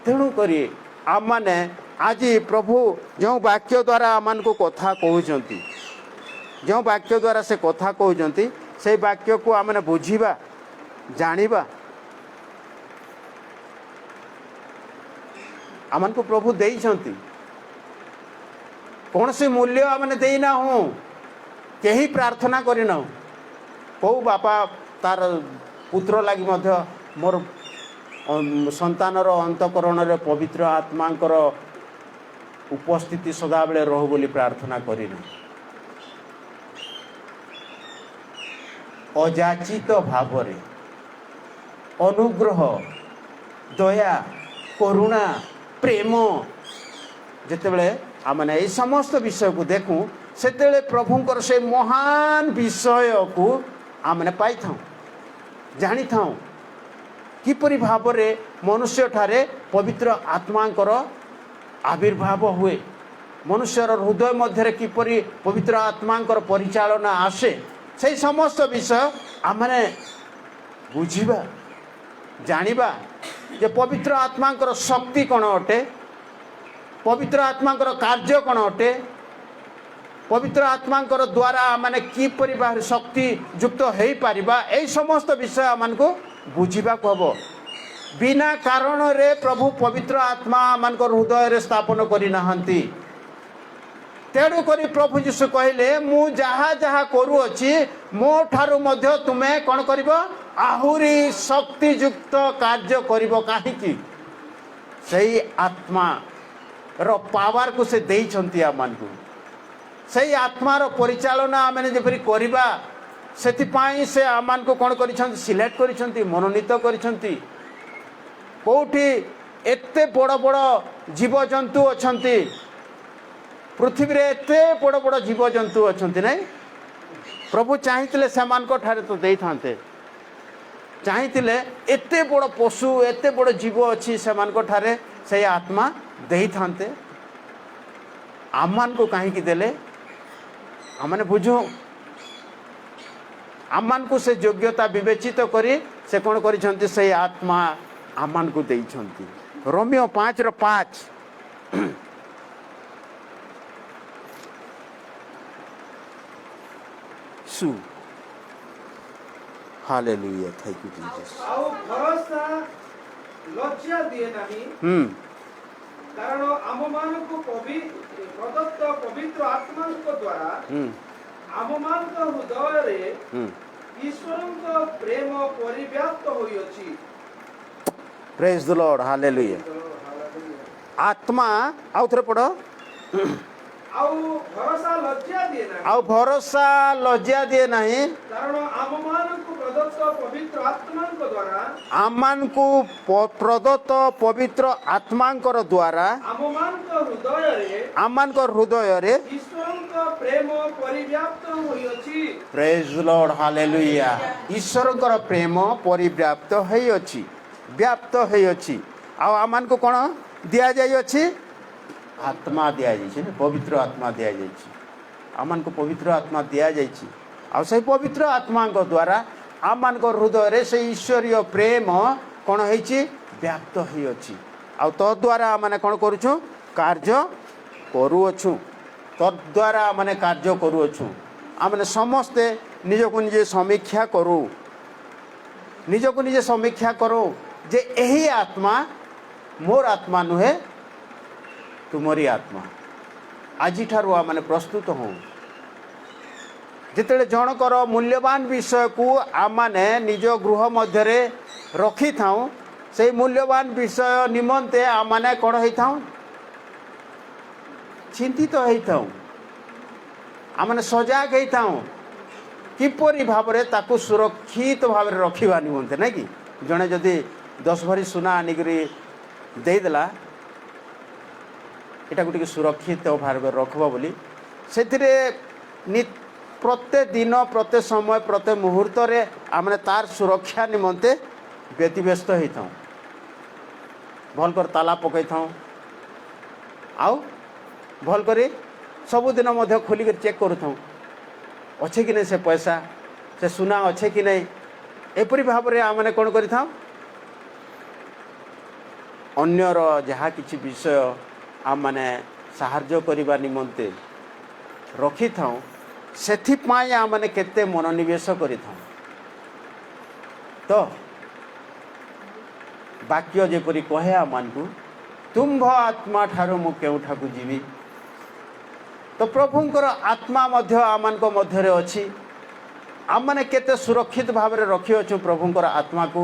[SPEAKER 1] तेणु करी आम माने आज प्रभु जो वाक्य द्वारा आमान को कथा कहउचंती जो वाक्य द्वारा से कथा कहउचंती से वाक्य को आमने बुझीबा जानिबा आमान को प्रभु देइछंती कौन सी मूल्य आमने देना हूँ कहीं प्रार्थना करना कौ बापा तार पुत्र लगी मध्य मोर संतानर अंतकरण रे पवित्र आत्मांकर ଉପସ୍ଥିତି ସଦାବେଳେ ରହୁ ବୋଲି ପ୍ରାର୍ଥନା କରିନା। ଅଯାଚିତ ଭାବରେ ଅନୁଗ୍ରହ, ଦୟା, କରୁଣା, ପ୍ରେମ ଯେତେବେଳେ ଆମେ ଏହି ସମସ୍ତ ବିଷୟକୁ ଦେଖୁ ସେତେବେଳେ ପ୍ରଭୁଙ୍କର ସେ ମହାନ ବିଷୟକୁ ଆମେ ପାଇଥାଉ, ଜାଣିଥାଉ କିପରି ଭାବରେ ମନୁଷ୍ୟଠାରେ ପବିତ୍ର ଆତ୍ମାଙ୍କର ଆବିର୍ଭାବ ହୁଏ, ମନୁଷ୍ୟର ହୃଦୟ ମଧ୍ୟରେ କିପରି ପବିତ୍ର ଆତ୍ମାଙ୍କର ପରିଚାଳନା ଆସେ, ସେହି ସମସ୍ତ ବିଷୟ ଆମେ ବୁଝିବା, ଜାଣିବା ଯେ ପବିତ୍ର ଆତ୍ମାଙ୍କର ଶକ୍ତି କ'ଣ ଅଟେ, ପବିତ୍ର ଆତ୍ମାଙ୍କର କାର୍ଯ୍ୟ କ'ଣ ଅଟେ, ପବିତ୍ର ଆତ୍ମାଙ୍କର ଦ୍ୱାରା ଆମେ କିପରି ଭାବରେ ଶକ୍ତି ଯୁକ୍ତ ହୋଇପାରିବା, ଏହି ସମସ୍ତ ବିଷୟ ଆମମାନଙ୍କୁ ବୁଝିବାକୁ ହେବ। ବିନା କାରଣରେ ପ୍ରଭୁ ପବିତ୍ର ଆତ୍ମା ଆମମାନଙ୍କର ହୃଦୟରେ ସ୍ଥାପନ କରିନାହାନ୍ତି। ତେଣୁକରି ପ୍ରଭୁ ଯୀଶୁ କହିଲେ, ମୁଁ ଯାହା ଯାହା କରୁଅଛି ମୋ ଠାରୁ ମଧ୍ୟ ତୁମେ କ'ଣ କରିବ, ଆହୁରି ଶକ୍ତିଯୁକ୍ତ କାର୍ଯ୍ୟ କରିବ। କାହିଁକି? ସେହି ଆତ୍ମାର ପାୱାରକୁ ସେ ଦେଇଛନ୍ତି ଆମମାନଙ୍କୁ। ସେହି ଆତ୍ମାର ପରିଚାଳନା ଆମେ ଯେପରି କରିବା, ସେଥିପାଇଁ ସେ ଆମମାନଙ୍କୁ କ'ଣ କରିଛନ୍ତି, ସିଲେକ୍ଟ କରିଛନ୍ତି, ମନୋନୀତ କରିଛନ୍ତି। କେଉଁଠି ଏତେ ବଡ଼ ବଡ଼ ଜୀବଜନ୍ତୁ ଅଛନ୍ତି, ପୃଥିବୀରେ ଏତେ ବଡ଼ ବଡ଼ ଜୀବଜନ୍ତୁ ଅଛନ୍ତି ନାଇଁ, ପ୍ରଭୁ ଚାହିଁଥିଲେ ସେମାନଙ୍କ ଠାରେ ତ ଦେଇଥାନ୍ତେ, ଚାହିଁଥିଲେ ଏତେ ବଡ଼ ପଶୁ, ଏତେ ବଡ଼ ଜୀବ ଅଛି ସେମାନଙ୍କ ଠାରେ ସେଇ ଆତ୍ମା ଦେଇଥାନ୍ତେ। ଆମମାନଙ୍କୁ କାହିଁକି ଦେଲେ? ଆମମାନେ ବୁଝୁ, ଆମମାନଙ୍କୁ ସେ ଯୋଗ୍ୟତା ବିବେଚିତ କରି ସେ କ'ଣ କରିଛନ୍ତି, ସେଇ ଆତ୍ମା ଆମମାନଙ୍କୁ ଦେଇଛନ୍ତି। ରୋମିଓ 5:5 ସୁ ହାଲେଲୁୟା, ଥ୍ୟାଙ୍କ ୟୁ ଜିସସ୍।
[SPEAKER 2] ଆଉ ଭରସା ଲଜ୍ଜା ଦିଏ ନାହିଁ, କାରଣ ଆମମାନଙ୍କୁ ପ୍ରଦତ୍ତ ପବିତ୍ର ଆତ୍ମାଙ୍କ ଦ୍ୱାରା ଆମମାନଙ୍କ ହୃଦୟରେ ଈଶ୍ୱରଙ୍କ ପ୍ରେମ ପରିବ୍ୟାପ୍ତ ହୋଇଅଛି।
[SPEAKER 1] ପ୍ରେଜ୍ ଦ ଲର୍ଡ, ହାଲେଲୁୟା। ଆତ୍ମା, ଆଉ ଥରେ ପଢ଼।
[SPEAKER 2] ଆଉ ଭରସା ଲଜ୍ଜା ଦିଏ ନାହିଁ,
[SPEAKER 1] ଆଉ ଭରସା ଲଜ୍ଜା ଦିଏ ନାହିଁ,
[SPEAKER 2] କାରଣ ଆମମାନଙ୍କୁ ପ୍ରଦତ୍ତ ପବିତ୍ର ଆତ୍ମାଙ୍କ ଦ୍ୱାରା
[SPEAKER 1] ଆମମାନଙ୍କୁ ପ୍ରଦତ୍ତ ପବିତ୍ର ଆତ୍ମାଙ୍କର ଦ୍ୱାରା ଆମମାନଙ୍କ ହୃଦୟରେ
[SPEAKER 2] ଈଶ୍ୱରଙ୍କ ପ୍ରେମ ପରିବ୍ୟାପ୍ତ ହୋଇଅଛି।
[SPEAKER 1] ପ୍ରେଜ୍ ଦ ଲର୍ଡ, ହାଲେଲୁୟା। ଈଶ୍ୱରଙ୍କର ପ୍ରେମ ପରିବ୍ୟାପ୍ତ ହୋଇଅଛି, ବ୍ୟାପ୍ତ ହୋଇଅଛି। ଆଉ ଆମମାନଙ୍କୁ କ'ଣ ଦିଆଯାଇଅଛି? ଆତ୍ମା ଦିଆଯାଇଛି, ପବିତ୍ର ଆତ୍ମା ଦିଆଯାଇଛି। ଆମମାନଙ୍କୁ ପବିତ୍ର ଆତ୍ମା ଦିଆଯାଇଛି। ଆଉ ସେହି ପବିତ୍ର ଆତ୍ମାଙ୍କ ଦ୍ୱାରା ଆମମାନଙ୍କ ହୃଦୟରେ ସେଇ ଈଶ୍ୱରୀୟ ପ୍ରେମ କ'ଣ ହେଇଛି? ବ୍ୟାପ୍ତ ହୋଇଅଛି। ଆଉ ତଦ୍ୱାରା ଆମେ କ'ଣ କରୁଛୁ? କାର୍ଯ୍ୟ କରୁଅଛୁ। ତଦ୍ୱାରା ଆମେ କାର୍ଯ୍ୟ କରୁଅଛୁ। ଆମେ ସମସ୍ତେ ନିଜକୁ ନିଜେ ସମୀକ୍ଷା କରୁ, ନିଜକୁ ନିଜେ ସମୀକ୍ଷା କରୁ ଯେ ଏହି ଆତ୍ମା ମୋର ଆତ୍ମା ନୁହେଁ, ତୁମରି ଆତ୍ମା। ଆଜିଠାରୁ ଆମେ ପ୍ରସ୍ତୁତ ହଉ। ଯେତେବେଳେ ଜଣଙ୍କର ମୂଲ୍ୟବାନ ବିଷୟକୁ ଆମେ ନିଜ ଗୃହ ମଧ୍ୟରେ ରଖିଥାଉ, ସେହି ମୂଲ୍ୟବାନ ବିଷୟ ନିମନ୍ତେ ଆମେ କ'ଣ ହେଇଥାଉ? ଚିନ୍ତିତ ହେଇଥାଉ, ଆମେ ସଜାଗ ହେଇଥାଉ କିପରି ଭାବରେ ତାକୁ ସୁରକ୍ଷିତ ଭାବରେ ରଖିବା ନିମନ୍ତେ, ନାଇଁ କି? ଜଣେ ଯଦି 10 ଭରି ସୁନା ଆଣିକରି ଦେଇଦେଲା, ଏଟାକୁ ଟିକେ ସୁରକ୍ଷିତ ଭାବରେ ରଖିବ ବୋଲି, ସେଥିରେ ପ୍ରତ୍ୟେକ ଦିନ, ପ୍ରତ୍ୟେକ ସମୟ, ପ୍ରତ୍ୟେକ ମୁହୂର୍ତ୍ତରେ ଆମେ ତାର ସୁରକ୍ଷା ନିମନ୍ତେ ବ୍ୟତିବ୍ୟସ୍ତ ହେଇଥାଉ। ଭଲ କରି ତାଲା ପକାଇଥାଉ, ଆଉ ଭଲ କରି ସବୁଦିନ ମଧ୍ୟ ଖୋଲିକରି ଚେକ୍ କରୁଥାଉ, ଅଛେ କି ନାହିଁ ସେ ପଇସା, ସେ ସୁନା ଅଛେ କି ନାହିଁ। ଏପରି ଭାବରେ ଆମେ କ'ଣ କରିଥାଉ? ଅନ୍ୟର ଯାହା କିଛି ବିଷୟ ଆମେ ସାହାଯ୍ୟ କରିବା ନିମନ୍ତେ ରଖିଥାଉ, ସେଥିପାଇଁ ଆମେ କେତେ ମନୋନିବେଶ କରିଥାଉ। ତ ବାକ୍ୟ ଯେପରି କହେ ଆମମାନଙ୍କୁ, ତୁମ୍ଭ ଆତ୍ମା ଠାରୁ ମୁଁ କେଉଁଠାକୁ ଯିବି। ତ ପ୍ରଭୁଙ୍କର ଆତ୍ମା ମଧ୍ୟ ଆମମାନଙ୍କ ମଧ୍ୟରେ ଅଛି। ଆମମାନେ କେତେ ସୁରକ୍ଷିତ ଭାବରେ ରଖିଅଛୁ ପ୍ରଭୁଙ୍କର ଆତ୍ମାକୁ,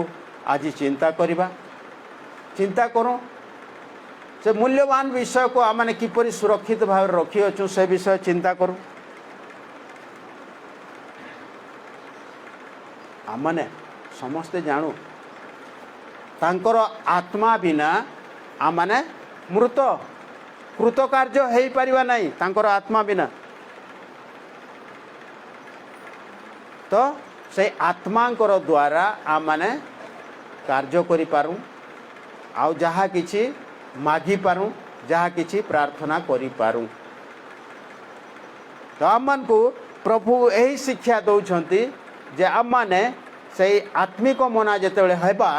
[SPEAKER 1] ଆଜି ଚିନ୍ତା କରିବା, ଚିନ୍ତା କରୁ। से मूल्यवान विषय को आम मैंने किपरि सुरक्षित भाव रखी अच्छु से विषय चिंता करूँ। आम मैंने समस्ते जानू तांकर आत्मा बिना आम मैंने मृत कृतकार्य हो पारिबा नहीं तांकर आत्मा बिना। तो से आत्मांकर द्वारा आम मैंने कार्य करि पारूं आउ जहा किछि मागी पारूं जहा किछि प्रार्थना करि पारूं। तो आम को प्रभु यही शिक्षा दौरान जे आम मैंने से आत्मिक मना जिते हेबा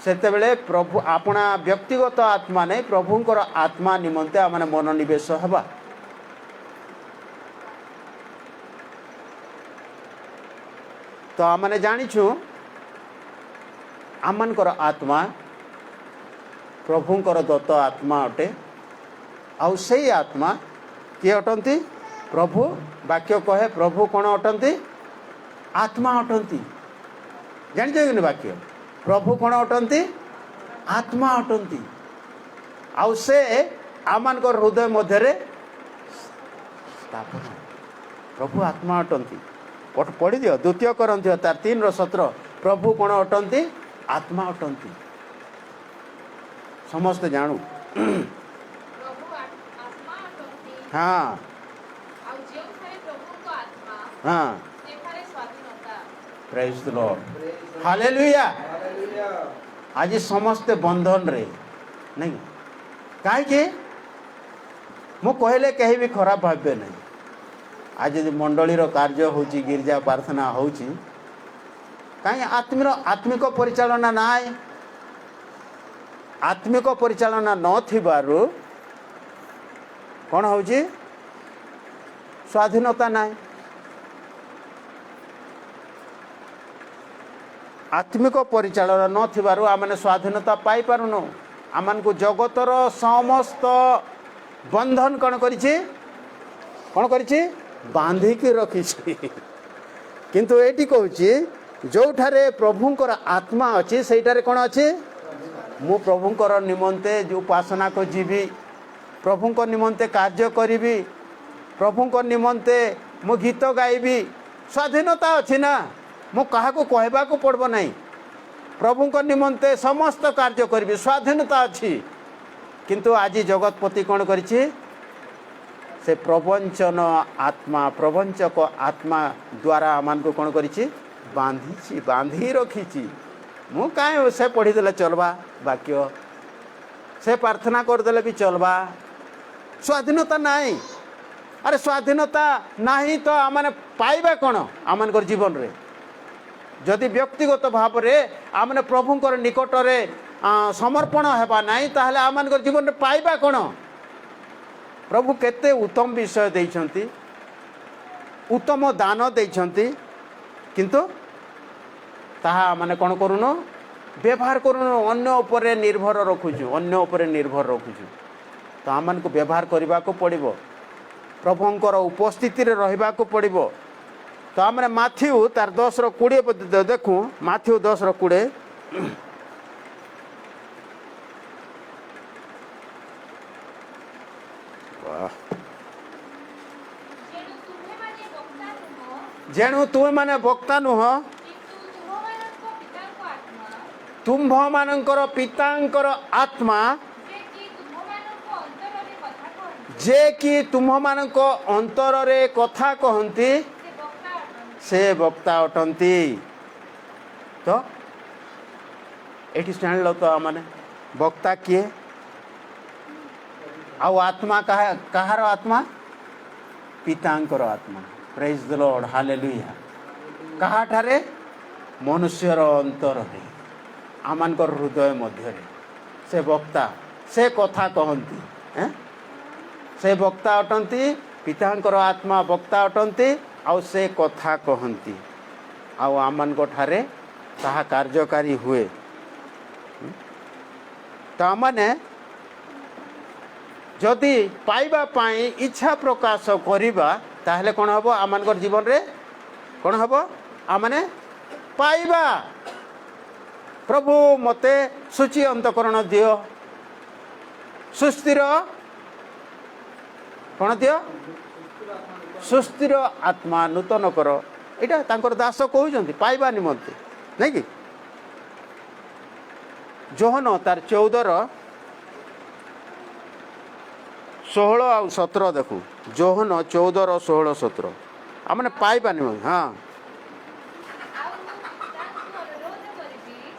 [SPEAKER 1] सेतेबेले प्रभु अपना व्यक्तिगत आत्मा नहीं प्रभुंकर आत्मा निमंते आम मनोनिवेश हेबा। तो आम मैंने जानिछु आमनकर आत्मा प्रभुंकर दत्त आत्मा अटे। आउ से आत्मा किए अटंती प्रभु वाक्य कहे प्रभु कौन अटंती आत्मा अटंती। जानिछ कि वाक्य प्रभु कौन अटंती आत्मा अटंती। आउ से आमनकर हृदय मध्य स्थापन प्रभु आत्मा अटंती। पढ़ी दियो 2 Corinthians 3:17 प्रभु कौन अटंती आत्मा अटंती। समस्त जानू हाँ हाँ प्रेज द लॉर्ड हालेलुया। आज समस्ते बंधन रे नहीं कहीं मु कहले कहीं भी खराब भावे नहीं। आज यदि मंडली कार्य हो गिरजा प्रार्थना हो कहीं आत्मिक परिचालना नाई आत्मिक परिचालना नथिबारु कौन हो स्वाधीनता नाई। आत्मिक परिचालना नथिबारु आमने स्वाधीनता पाई पारुनो। आमन को जगतर समस्त बंधन कौन करिछि बांधिकी रखी। किंतु एटी कहूँ जो ठारे प्रभुंकर आत्मा अच्छी सेठारे कौन अच्छी मु प्रभुंकर निमंते जो उपासना को जीवी प्रभुंकर निमंते कार्य करी प्रभुंकर निमंते मु गीत गाइबी स्वाधीनता अच्छी ना मु कहा को कहबा को पड़ब नहीं। प्रभुंकर निमंते समस्त कार्य करी स्वाधीनता अच्छी। किंतु आज जगतपति कौन करिछि से प्रवंचन आत्मा प्रवंचक आत्मा द्वारा आमान को कौन करिछि बांधी रखी। मु कहीं से पढ़ीदे चलवा वाक्य से प्रार्थना करदे भी चलवा स्वाधीनता नहीं। अरे स्वाधीनता नहीं तो आम पाइबा कौन आम जीवन रे जदि व्यक्तिगत भाव में आम प्रभुंकर निकट में समर्पण हेबा नहीं ताहले आम जीवन में पाइबा कौन। प्रभु केते उत्तम विषय देइछंती उत्तम दान देइछंती किंतु ताहा माने कौन करूनो व्यवहार करूनो अन्य उपरे निर्भर रखुछु अन्य उपरे निर्भर रखुछु। तो आम को व्यवहार करने को पड़ो प्रभुंकर उपस्थिति रे रहिबा को पड़ो। तो आम माथ्यू तार 10:20 देखूँ माथ्यू 10:20 जेणु तुम माने वक्ता नुह तुम्भ मानकर पितांकर आत्मा जे कि तुम्ह मानक अंतर रे कथा कहंती से वक्ता अटंती। तो एठी जान तो माने वक्ता किए आउ आत्मा कहार आत्मा पितांकर आत्मा। Praise the Lord hallelujah. कहा ठारे मनुष्यर अंतर रे आमानकर हृदय मध्य से वक्ता से कथा कहंती से वक्ता अटंती पितांकर आत्मा वक्ता अटंती आउ से कथा कहंती आउ आमानक ठारे ताहा कार्यकारी हुए। तो आमने जदि पाइबा पाई इच्छा प्रकाश करिबा ताहले कौन हम आम जीवन रे कौन हम आमने पाइबा। प्रभु मते सूची अंतकरण दियो ସୁସ୍ଥିର କ'ଣ ଦିଅ? ସୁସ୍ଥିର ଆତ୍ମା ନୂତନ କର। ଏଇଟା ତାଙ୍କର ଦାସ କହୁଛନ୍ତି ପାଇବା ନିମନ୍ତେ, ନାଇଁ କି? ଯୋହନ ତାର 14:16 ଆଉ 17 ଦେଖୁ। ଯୋହନ 14:16-17 ଆମେ ପାଇବା ନିମନ୍ତେ। ହଁ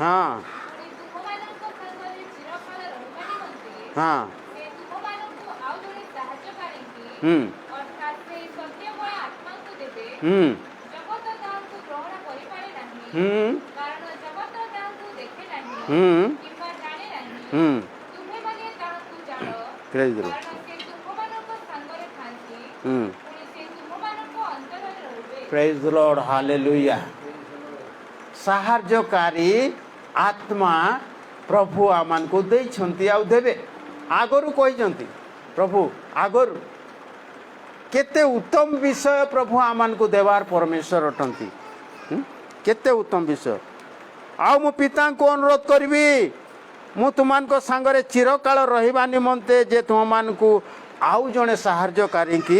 [SPEAKER 1] ହଁ ହଁ ହୁଁ ହୁଁ ହୁଁ ହୁଁ ହୁଁ ପ୍ରେଜ୍ ଦ ଲର୍ଡ। ପ୍ରେଜ୍ ଦ ଲର୍ଡ, ହାଲେଲୁୟା। ସାହାଯ୍ୟକାରୀ ଆତ୍ମା ପ୍ରଭୁ ଆମମାନଙ୍କୁ ଦେଇଛନ୍ତି ଆଉ ଦେବେ। ଆଗରୁ କହିଛନ୍ତି ପ୍ରଭୁ, ଆଗରୁ କେତେ ଉତ୍ତମ ବିଷୟ ପ୍ରଭୁ ଆମମାନଙ୍କୁ ଦେବାର ପରମେଶ୍ୱର ଅଟନ୍ତି। କେତେ ଉତ୍ତମ ବିଷୟ। ଆଉ ମୁଁ ପିତାଙ୍କୁ ଅନୁରୋଧ କରିବି, ମୁଁ ତୁମମାନଙ୍କ ସାଙ୍ଗରେ ଚିରକାଳ ରହିବା ନିମନ୍ତେ ଯେ ତୁମମାନଙ୍କୁ ଆଉ ଜଣେ ସାହାଯ୍ୟକାରୀକି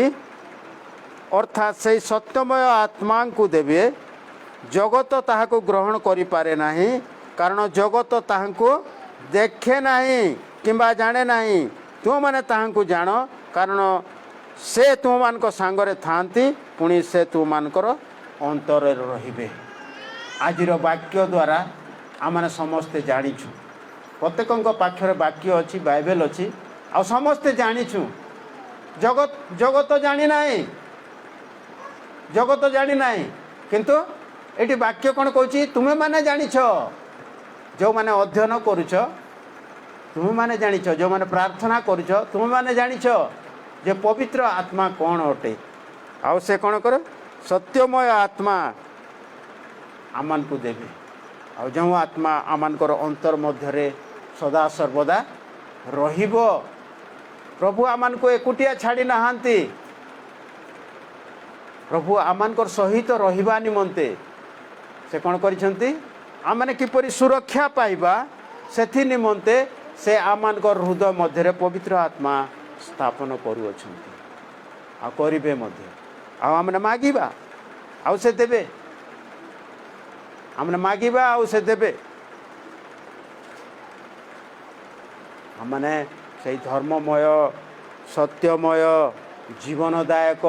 [SPEAKER 1] ଅର୍ଥାତ୍ ସେଇ ସତ୍ୟମୟ ଆତ୍ମାଙ୍କୁ ଦେବେ। ଜଗତ ତାହାକୁ ଗ୍ରହଣ କରିପାରେ ନାହିଁ, କାରଣ ଜଗତ ତାହାଙ୍କୁ ଦେଖେ ନାହିଁ କିମ୍ବା ଜାଣେ ନାହିଁ। ତୁମମାନେ ତାହାଙ୍କୁ ଜାଣ, କାରଣ ସେ ତୁମମାନଙ୍କ ସାଙ୍ଗରେ ଥାଆନ୍ତି, ପୁଣି ସେ ତୁମମାନଙ୍କର ଅନ୍ତରରେ ରହିବେ। ଆଜିର ବାକ୍ୟ ଦ୍ୱାରା ଆମେ ସମସ୍ତେ ଜାଣିଛୁ। ପ୍ରତ୍ୟେକଙ୍କ ପାଖରେ ବାକ୍ୟ ଅଛି, ବାଇବେଲ ଅଛି, ଆଉ ସମସ୍ତେ ଜାଣିଛୁ। ଜଗତ ଜାଣିନାହିଁ, ଜଗତ ଜାଣିନାହିଁ। କିନ୍ତୁ ଏଠି ବାକ୍ୟ କ'ଣ କହୁଛି? ତୁମେମାନେ ଜାଣିଛ, ଯେଉଁମାନେ ଅଧ୍ୟୟନ କରୁଛ, ତୁମେମାନେ ଜାଣିଛ, ଯେଉଁମାନେ ପ୍ରାର୍ଥନା କରୁଛ, ତୁମେମାନେ ଜାଣିଛ ଯେ ପବିତ୍ର ଆତ୍ମା କ'ଣ ଅଟେ। ଆଉ ସେ କ'ଣ କରେ? ସତ୍ୟମୟ ଆତ୍ମା ଆମମାନଙ୍କୁ ଦେବେ। ଆଉ ଯେଉଁ ଆତ୍ମା ଆମମାନଙ୍କର ଅନ୍ତର ମଧ୍ୟରେ ସଦା ସର୍ବଦା ରହିବ। ପ୍ରଭୁ ଆମମାନଙ୍କୁ ଏକୁଟିଆ ଛାଡ଼ି ନାହାନ୍ତି। ପ୍ରଭୁ ଆମମାନଙ୍କର ସହିତ ରହିବା ନିମନ୍ତେ ସେ କ'ଣ କରିଛନ୍ତି? ଆମମାନେ କିପରି ସୁରକ୍ଷା ପାଇବା, ସେଥି ନିମନ୍ତେ ସେ ଆମମାନଙ୍କର ହୃଦୟ ମଧ୍ୟରେ ପବିତ୍ର ଆତ୍ମା ସ୍ଥାପନ କରୁଅଛନ୍ତି, ଆଉ କରିବେ ମଧ୍ୟ। ଆଉ ଆମେ ମାଗିବା ଆଉ ସେ ଦେବେ। ଆମେ ମାଗିବା ଆଉ ସେ ଦେବେ। ଆମମାନେ ସେଇ ଧର୍ମମୟ, ସତ୍ୟମୟ, ଜୀବନଦାୟକ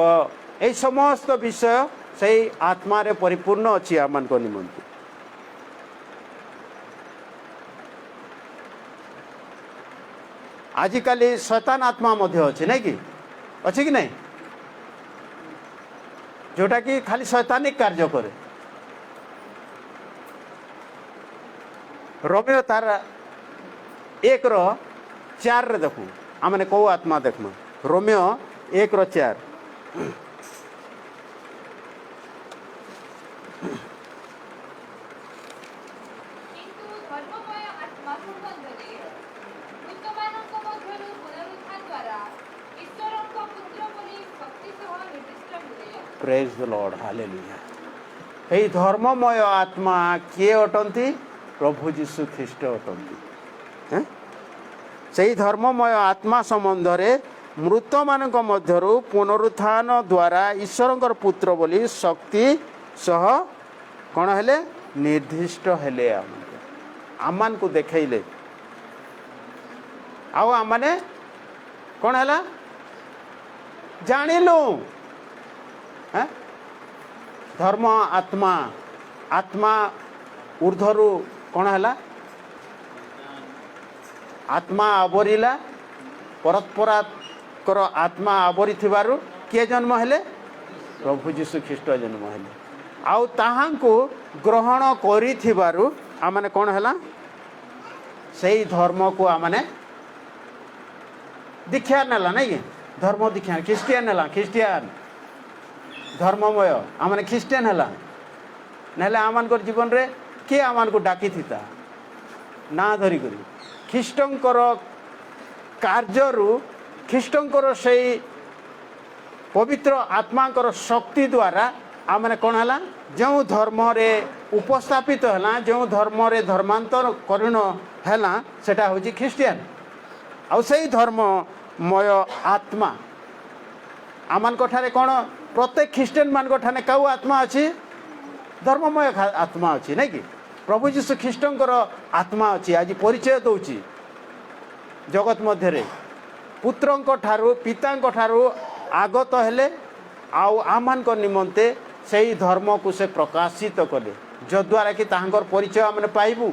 [SPEAKER 1] এই সমস্ত বিষয় সেই আত্মারে পরিপূর্ণ ଅଛି ଆମମାନଙ୍କ ନିମନ୍ତେ। ଆଜିକାଲି ଶୈତାନ ଆତ୍ମା ମଧ୍ୟ ଅଛି, ନାଇଁ କି? ଅଛି କି ନାଇଁ? ଯେଉଁଟାକି ଖାଲି ଶୈତାନିକ କାର୍ଯ୍ୟ କରେ। ରୋମିଓ ତାର 1:4 ଦେଖୁ। ଆମେ କେଉଁ ଆତ୍ମା ଦେଖମା? ରୋମିଓ 1:4। Praise the Lord, hallelujah. এই ধর্মময় আত্মা কে অটନ୍ତି? প্রভু যীশু খ্রিস্ট অটନ୍ତି। সেই ধর্মময় আত্মা সম্বন্ধে মৃতମାନଙ୍କ ମଧ୍ୟରୁ ପୁନରୁତ୍ଥାନ ଦ୍ୱାରା ଈଶ୍ୱରଙ୍କର ପୁତ୍ର ବୋଲି ଶକ୍ତି ସହ କ'ଣ ହେଲେ? ନିର୍ଦ୍ଦିଷ୍ଟ ହେଲେ। ଆମମାନଙ୍କୁ ଦେଖେଇଲେ। ଆଉ ଆମମାନେ କ'ଣ ହେଲା? ଜାଣିଲୁ। ଧର୍ମ ଆତ୍ମା, ଆତ୍ମା ଊର୍ଦ୍ଧ୍ୱରୁ କ'ଣ ହେଲା? ଆତ୍ମା ଆବରିଲା। ପରସ୍ପରଙ୍କର ଆତ୍ମା ଆବରିଥିବାରୁ କିଏ ଜନ୍ମ ହେଲେ? ପ୍ରଭୁ ଯୀଶୁ ଖ୍ରୀଷ୍ଟ ଜନ୍ମ ହେଲେ। ଆଉ ତାହାଙ୍କୁ ଗ୍ରହଣ କରିଥିବାରୁ ଆମମାନେ କ'ଣ ହେଲା? ସେଇ ଧର୍ମକୁ ଆମମାନେ ଦୀକ୍ଷା ନେଲା, ନାଇଁ କି? ଧର୍ମ ଦୀକ୍ଷା, ଖ୍ରୀଷ୍ଟିଆନ ହେଲା। ଖ୍ରୀଷ୍ଟିଆନ ଧର୍ମମୟ ଆମମାନେ ଖ୍ରୀଷ୍ଟିଆନ ହେଲା। ନହେଲେ ଆମମାନଙ୍କର ଜୀବନରେ କିଏ ଆମମାନଙ୍କୁ ଡାକିଥିତା ନାଁ ଧରିକରି? ଖ୍ରୀଷ୍ଟଙ୍କର କାର୍ଯ୍ୟରୁ, ଖ୍ରୀଷ୍ଟଙ୍କର ସେଇ ପବିତ୍ର ଆତ୍ମାଙ୍କର ଶକ୍ତି ଦ୍ୱାରା ଆମମାନେ କ'ଣ ହେଲା? ଯେଉଁ ଧର୍ମରେ ଉପସ୍ଥାପିତ ହେଲା, ଯେଉଁ ଧର୍ମରେ ଧର୍ମାନ୍ତରୀଣ ହେଲା, ସେଟା ହେଉଛି ଖ୍ରୀଷ୍ଟିଆନ। ଆଉ ସେଇ ଧର୍ମମୟ ଆତ୍ମା ଆମମାନଙ୍କ ଠାରେ କ'ଣ ପ୍ରତ୍ୟେକ ଖ୍ରୀଷ୍ଟିଆନ ମାନଙ୍କ ଠାରେ କେଉଁ ଆତ୍ମା ଅଛି? ଧର୍ମମୟ ଆତ୍ମା ଅଛି ନାଇଁ କି? ପ୍ରଭୁ ଯୀଶୁ ଖ୍ରୀଷ୍ଟଙ୍କର ଆତ୍ମା ଅଛି। ଆଜି ପରିଚୟ ଦେଉଛି ଜଗତ ମଧ୍ୟରେ ପୁତ୍ରଙ୍କ ଠାରୁ ପିତାଙ୍କ ଠାରୁ ଆଗତ ହେଲେ ଆଉ ଆମମାନଙ୍କ ନିମନ୍ତେ ସେଇ ଧର୍ମକୁ ସେ ପ୍ରକାଶିତ କଲେ, ଯଦ୍ୱାରା କି ତାହାଙ୍କର ପରିଚୟ ଆମେ ପାଇବୁ,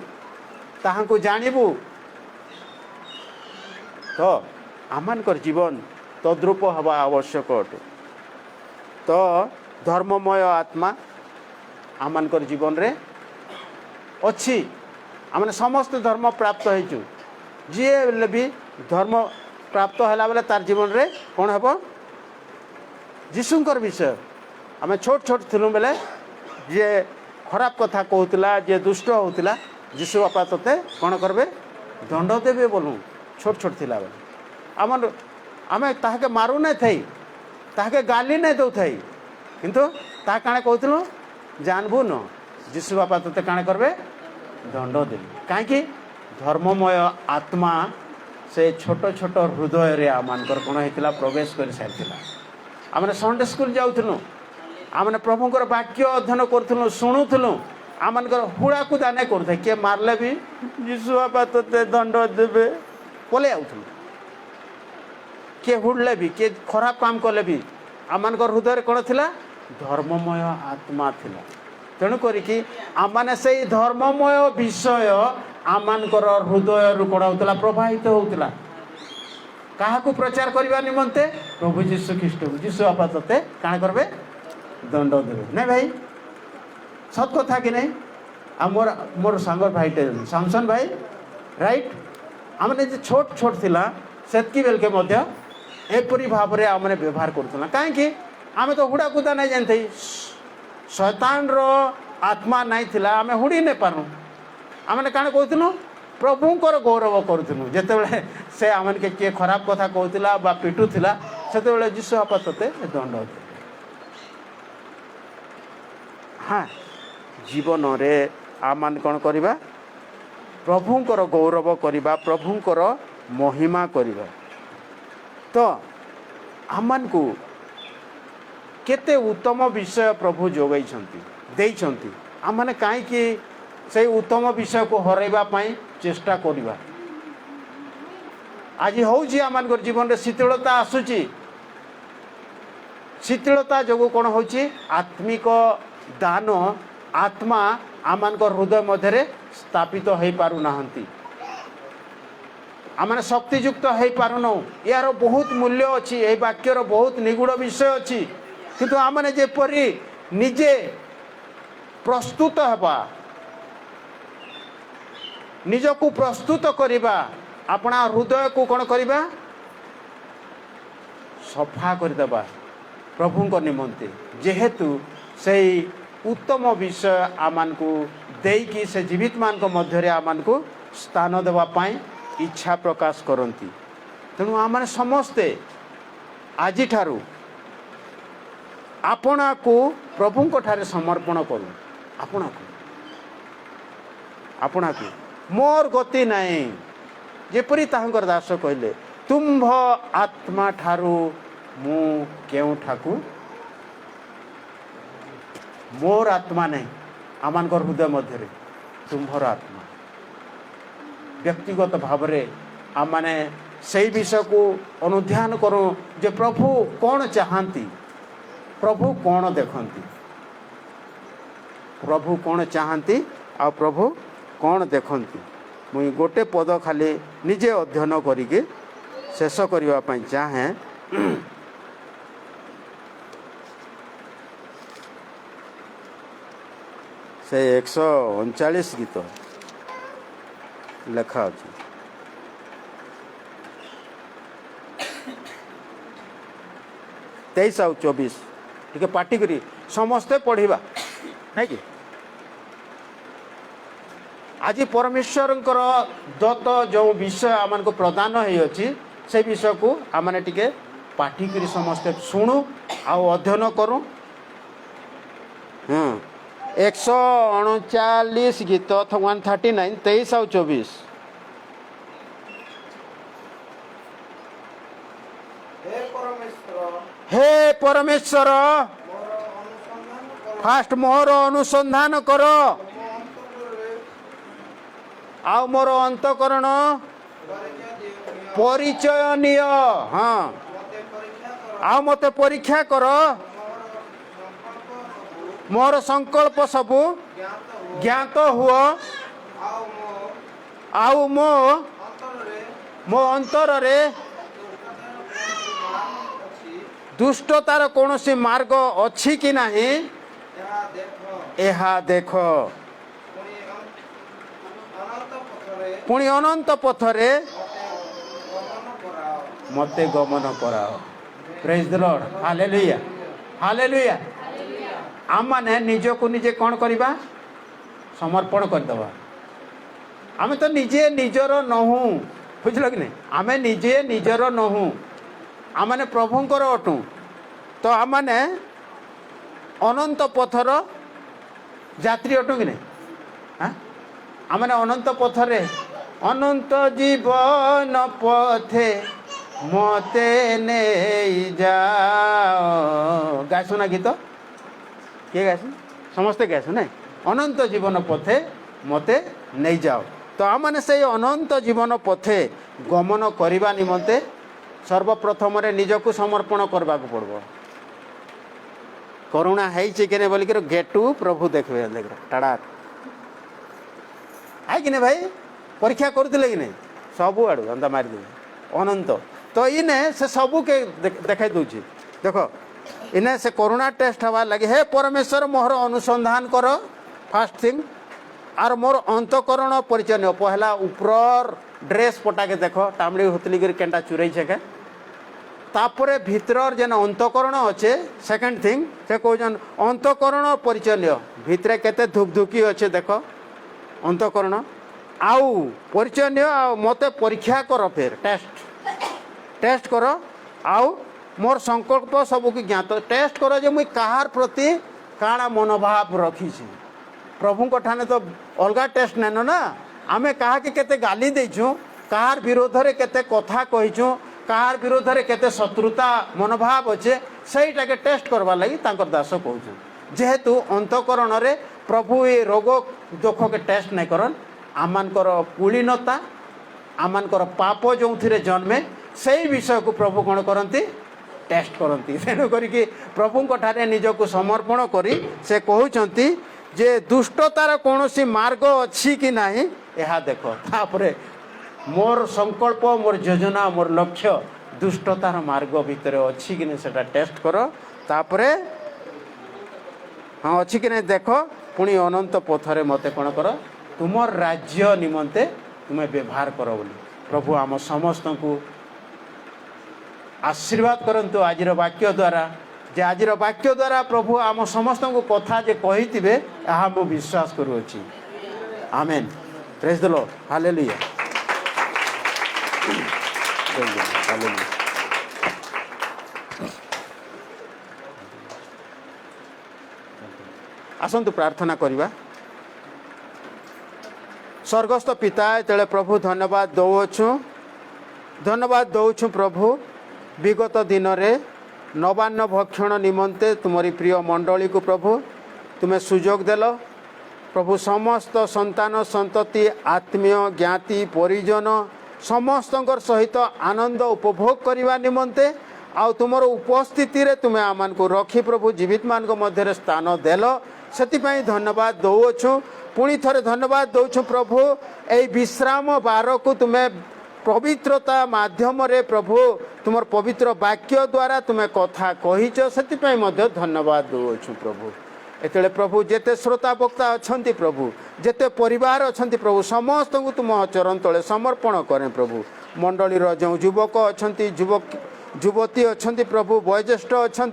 [SPEAKER 1] ତାହାଙ୍କୁ ଜାଣିବୁ। ତ ଆମମାନଙ୍କର ଜୀବନ ତଦ୍ରୂପ ହେବା ଆବଶ୍ୟକ ଅଟେ। ତ ଧର୍ମମୟ ଆତ୍ମା ଆମମାନଙ୍କର ଜୀବନରେ ଅଛି। ଆମେ ସମସ୍ତେ ଧର୍ମ ପ୍ରାପ୍ତ ହେଇଛୁ। ଯିଏ ହେଲେ ବି ଧର୍ମ ପ୍ରାପ୍ତ ହେଲା ବେଲେ ତାର ଜୀବନରେ କ'ଣ ହେବ? ଯୀଶୁଙ୍କର ବିଷୟ। ଆମେ ଛୋଟ ଛୋଟ ଥିଲୁ ବେଲେ ଯିଏ ଖରାପ କଥା କହୁଥିଲା, ଯିଏ ଦୁଷ୍ଟ ହେଉଥିଲା, ଯୀଶୁ ବାପା ତୋତେ କ'ଣ କରିବେ? ଦଣ୍ଡ ଦେବେ ବୋଲୁ। ଛୋଟ ଛୋଟ ଥିଲା ବେଲେ ଆମେ ତାହାକେ ମାରୁ ନାଇଁ ଥାଇ, ତାହାକେ ଗାଲି ନାଇଁ ଦେଉଥାଇ, କିନ୍ତୁ ତାହା କାଣା କହୁଥିଲୁ? ଜାଣିବୁ ନ ଯୀଶୁ ବାପା ତୋତେ କାଣା କରିବେ? ଦଣ୍ଡ ଦେବେ। କାହିଁକି? ଧର୍ମମୟ ଆତ୍ମା ସେ ଛୋଟ ଛୋଟ ହୃଦୟରେ ଆମମାନଙ୍କର କ'ଣ ହେଇଥିଲା? ପ୍ରବେଶ କରି ସାରିଥିଲା। ଆମେ ସଣ୍ଡେ ସ୍କୁଲ ଯାଉଥିଲୁ, ଆମେ ପ୍ରଭୁଙ୍କର ବାକ୍ୟ ଅଧ୍ୟୟନ କରୁଥିଲୁ, ଶୁଣୁଥିଲୁ, ଆମମାନଙ୍କର ହୁଡ଼ାକୁଦା ନାଇଁ କରୁଥାଏ। କିଏ ମାରିଲେ ବି ଯୀଶୁ ବାପା ତୋତେ ଦଣ୍ଡ ଦେବେ ପଳେଇ ଆଉଥିଲୁ। କିଏ ହୁଡ଼ିଲେ ବି, କିଏ ଖରାପ କାମ କଲେ ବି ଆମମାନଙ୍କର ହୃଦୟରେ କ'ଣ ଥିଲା? ଧର୍ମମୟ ଆତ୍ମା ଥିଲା। ତେଣୁ କରିକି ଆମମାନେ ସେଇ ଧର୍ମମୟ ବିଷୟ ଆମମାନଙ୍କର ହୃଦୟରୁ କ'ଣ ହେଉଥିଲା? ପ୍ରବାହିତ ହେଉଥିଲା। କାହାକୁ ପ୍ରଚାର କରିବା ନିମନ୍ତେ? ପ୍ରଭୁ ଯୀଶୁ ଖ୍ରୀଷ୍ଟକୁ। ଯୀଶୁ ବାପା ତୋତେ କାଣା କରିବେ? ଦଣ୍ଡ ଦେବେ। ନାଇଁ ଭାଇ, ସତ କଥା କି ନାଇଁ? ଆଉ ମୋର ସାଙ୍ଗ ଭାଇଟେ ସାମସନ୍ ଭାଇ, ରାଇଟ୍? ଆମେ ଯେ ଛୋଟ ଛୋଟ ଥିଲା ସେତ୍କି ବେଲକେ ମଧ୍ୟ ଏପରି ଭାବରେ ଆମେ ବ୍ୟବହାର କରୁଥିଲା। କାହିଁକି? ଆମେ ତ ହୁଡ଼ାକୁଦା ନାଇଁ ଜାଣିଥାଇ, ଶୈତାନର ଆତ୍ମା ନାଇଁ ଥିଲା, ଆମେ ହୁଡ଼ି ନାଇଁ ପାରୁଁ। ଆମେ କାଣା କହୁଥିଲୁ? ପ୍ରଭୁଙ୍କର ଗୌରବ କରୁଥିଲୁ। ଯେତେବେଳେ ସେ ଆମକେ କିଏ ଖରାପ କଥା କହୁଥିଲା ବା ପିଟୁଥିଲା, ସେତେବେଳେ ଯୀଶୁ ବାପା ତୋତେ ଦଣ୍ଡ ଦେବେ। ହଁ, ଜୀବନରେ ଆମମାନେ କ'ଣ କରିବା? ପ୍ରଭୁଙ୍କର ଗୌରବ କରିବା, ପ୍ରଭୁଙ୍କର ମହିମା କରିବା। ତ ଆମମାନଙ୍କୁ କେତେ ଉତ୍ତମ ବିଷୟ ପ୍ରଭୁ ଯୋଗାଇଛନ୍ତି, ଦେଇଛନ୍ତି। ଆମମାନେ କାହିଁକି ସେଇ ଉତ୍ତମ ବିଷୟକୁ ହରାଇବା ପାଇଁ ଚେଷ୍ଟା କରିବା? ଆଜି ହେଉଛି ଆମମାନଙ୍କର ଜୀବନରେ ଶିଥିଳତା ଆସୁଛି। ଶିଥିଳତା ଯୋଗୁଁ କ'ଣ ହେଉଛି? ଆତ୍ମିକ ଦାନ ଆତ୍ମା ଆମମାନଙ୍କ ହୃଦୟ ମଧ୍ୟରେ ସ୍ଥାପିତ ହୋଇପାରୁନାହାନ୍ତି। ଆମେ ଶକ୍ତିଯୁକ୍ତ ହୋଇପାରୁନୁ। ଏହାର ବହୁତ ମୂଲ୍ୟ ଅଛି, ଏହି ବାକ୍ୟର ବହୁତ ନିଗୁଡ଼ ବିଷୟ ଅଛି। କିନ୍ତୁ ଆମେ ଯେପରି ନିଜେ ପ୍ରସ୍ତୁତ ହେବା, ନିଜକୁ ପ୍ରସ୍ତୁତ କରିବା, ଆପଣା ହୃଦୟକୁ କ'ଣ କରିବା? ସଫା କରିଦେବା ପ୍ରଭୁଙ୍କ ନିମନ୍ତେ। ଯେହେତୁ ସେଇ ଉତ୍ତମ ବିଷୟ ଆମମାନଙ୍କୁ ଦେଇକି ସେ ଜୀବିତମାନଙ୍କ ମଧ୍ୟରେ ଆମମାନଙ୍କୁ ସ୍ଥାନ ଦେବା ପାଇଁ ଇଚ୍ଛା ପ୍ରକାଶ କରନ୍ତି। ତେଣୁ ଆମେ ସମସ୍ତେ ଆଜିଠାରୁ ଆପଣାକୁ ପ୍ରଭୁଙ୍କ ଠାରେ ସମର୍ପଣ କରୁ। ଆପଣାକୁ ମୋର ଗତି ନାହିଁ, ଯେପରି ତାହାଙ୍କର ଦାସ କହିଲେ, ତୁମ୍ଭ ଆତ୍ମା ଠାରୁ ମୁଁ କେଉଁଠାକୁ? ମୋର ଆତ୍ମା ନାହିଁ ଆମମାନଙ୍କର ହୃଦୟ ମଧ୍ୟରେ, ତୁମ୍ଭର ଆତ୍ମା। ବ୍ୟକ୍ତିଗତ ଭାବରେ ଆମମାନେ ସେଇ ବିଷୟକୁ ଅନୁଧ୍ୟାନ କରୁ ଯେ ପ୍ରଭୁ କ'ଣ ଚାହାନ୍ତି, ପ୍ରଭୁ କ'ଣ ଦେଖନ୍ତି, ପ୍ରଭୁ କ'ଣ ଚାହାନ୍ତି ଆଉ ପ୍ରଭୁ କ'ଣ ଦେଖନ୍ତି। ମୁଁ ଗୋଟେ ପଦ ଖାଲି ନିଜେ ଅଧ୍ୟୟନ କରିକି ଶେଷ କରିବା ପାଇଁ ଚାହେଁ। ସେ 139 ଗୀତ ଲେଖା ଅଛି। ତେଇଶ ଆଉ 24 ଟିକେ ପାଟି କରି ସମସ୍ତେ ପଢ଼ିବା, ନାଇଁ କି? ଆଜି ପରମେଶ୍ୱରଙ୍କର ଦତ୍ତ ଯେଉଁ ବିଷୟ ଆମମାନଙ୍କୁ ପ୍ରଦାନ ହୋଇଅଛି, ସେ ବିଷୟକୁ ଆମେ ଟିକେ ପାଟି କରି ସମସ୍ତେ ଶୁଣୁ ଆଉ ଅଧ୍ୟୟନ କରୁ। 139 ଗୀତ 139 23 ଆଉ 24। परमेश्वर फास्ट मोर अनुसंधान कर आ मोर अंतकरण परिचय निय हाँ आ मते परीक्षा कर मोर संकल्प सबू ज्ञात हुआ आउ मो अंतर रे दुष्टतार कौन सी मार्ग अच्छी कि नहीं यहा देख पुणी अनंत पथरे मते गमन कराओ praise the Lord hallelujah hallelujah आम माने निजको निजे कौन करवा समर्पण करदबा आमे तो निजे निजर नहु बुझल कि नहीं आमे निजे निजर नहु आम मैंने प्रभुंकर अटू तो आम मैंने अनंत पथर यात्री अटू कि नहीं हाँ आम मैंने अनंत पथरे अनंत जीवन पथे मते नहीं जाओ गाइसु ना गीत किए गाइसु समस्ते गाइसु ना अनंत जीवन पथे मते नहीं जाओ तो आम मैंने से अनंत जीवन पथे गमन करने निमंते सर्वप्रथम निजक समर्पण करने को पड़ो करुणा है कि बोलिक गेटू प्रभु देखिए देख टाड़ा है कि नहीं भाई परीक्षा करुले कि नहीं सबू आड़ू अंदा मारिदेवे अनंत तो इने से सबू के देखा दूची देख इने से करुणा टेस्ट हवा लगे हे परमेश्वर मोहर अनुसंधान कर फास्ट थिंग आर मोर अंतकरण परिचय पहला ऊपर ड्रेस पटा के देख टामड़ी हुतली कर केनटा चुरई छे तापरे भीतर जेन अंतकरण अच्छे सेकेंड थिंग से कहन अंतकरण परिचय भितरे केते धुकधुकी अच्छे देख अंतकरण आउ परिचय मते परीक्षा कर फिर टेस्ट कर आउ मोर संकल्प सबको ज्ञात टेस्ट कर जे मुई कहार प्रति काଣା मनोभाव रखी प्रभु ठाने तो अलग टेस्ट नैन ना आमे कहा कि केते गाली देचु कहार विरोध रे केते कथा कहिचु कहार विरोध रे केते शत्रुता मनोभाव अच्छे सहीटा के टेस्ट करवा लगी तांकर दास कहूँ जेहेतु अंतकरण रे प्रभु ये रोग दुख के टेस्ट नहीं करन आमानकर कुलीनता आमानकर पाप जो थे जन्मे से विषय को प्रभु कौन करती टेस्ट करती तेणु करी प्रभु ठारे निजक समर्पण करी से कहते जे दुष्टतार कौन सी मार्ग अच्छी कि नहीं यह देख तापरे मोर संकल्प मोर योजना मोर लक्ष्य दुष्टतार मार्ग भितर अच्छी कि नहीं सेटा टेस्ट कर तापरे हाँ अच्छी कि नहीं देख पुणी अनंत पथरे मते कौन कर तुम राज्य निमंते तुम्हें व्यवहार कर बोली प्रभु आम समस्त को आशीर्वाद करंतु आज वाक्य द्वारा जे आज वाक्य द्वारा प्रभु आम समस्त को कथा जे कही यहाँ मु विश्वास करुँची amen praise the Lord hallelujah hallelujah आसतु प्रार्थना करवा स्वर्गस्थ पिता तेरे प्रभु धन्यवाद दौछु प्रभु विगत दिन रे नवान्न भक्षण निमंते तुम्हारी प्रिय मंडली को प्रभु तुम्हें सुजोग देल प्रभु समस्त संतान संतति आत्मीय ज्ञाति परिजन समस्त सहित आनंद उपभोग करने निमंते आउ तुमर उपस्थिति रे तुम्हें आमान को रखी प्रभु जीवित मान मध्य स्थान देल से धन्यवाद दौछु पुणी थे धन्यवाद दौछु प्रभु यही विश्राम बार को तुम्हें पवित्रता माध्यम रे प्रभु तुम पवित्र वाक्य द्वारा तुम्हें कथा कहीच से धन्यवाद दौछु प्रभु एते प्रभु जेते श्रोता वक्ता अच्छा प्रभु जेते परिवार अच्छा प्रभु समस्त को तुम चरण तले समर्पण करें प्रभु मंडलीर जो युवक अच्छा युवती अच्छा प्रभु वयोज्येष्ठ अच्छा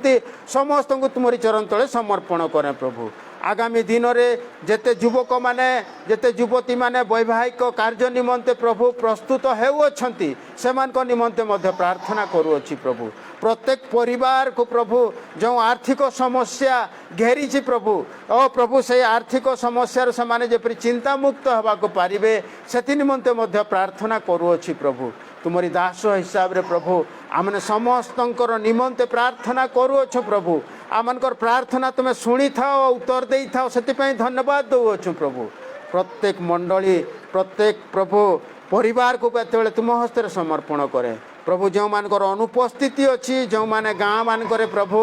[SPEAKER 1] समस्त को तुम चरण तले समर्पण करें प्रभु आगामी दिन में जेते युवक माने जेते युवती माने वैवाहिक कार्य निमंते प्रभु प्रस्तुत होउछंती सेमान को निमंते मध्य प्रार्थना करूअछि प्रभु प्रत्येक परिवार को प्रभु जो आर्थिक समस्या घेरी प्रभु ओ प्रभु से आर्थिक समस्या से माने जेपरि चिंता मुक्त हवा को पारिबे सेति निमंते मध्य प्रार्थना करूअछि प्रभु तुमरी दास हिसाब रे प्रभु आमने समस्तंकर निमंते प्रार्थना करूअछ प्रभु आमनकर प्रार्थना तुमे शुणी थाओ उत्तर दे थाओ सेति धन्यवाद दउछु प्रभु प्रत्येक मंडली प्रत्येक प्रभु परिवार को बेले तुम हस्ते समर्पण करे प्रभु जो मानकर अनुपस्थिति अच्छी जो माने गाँ मानकर प्रभु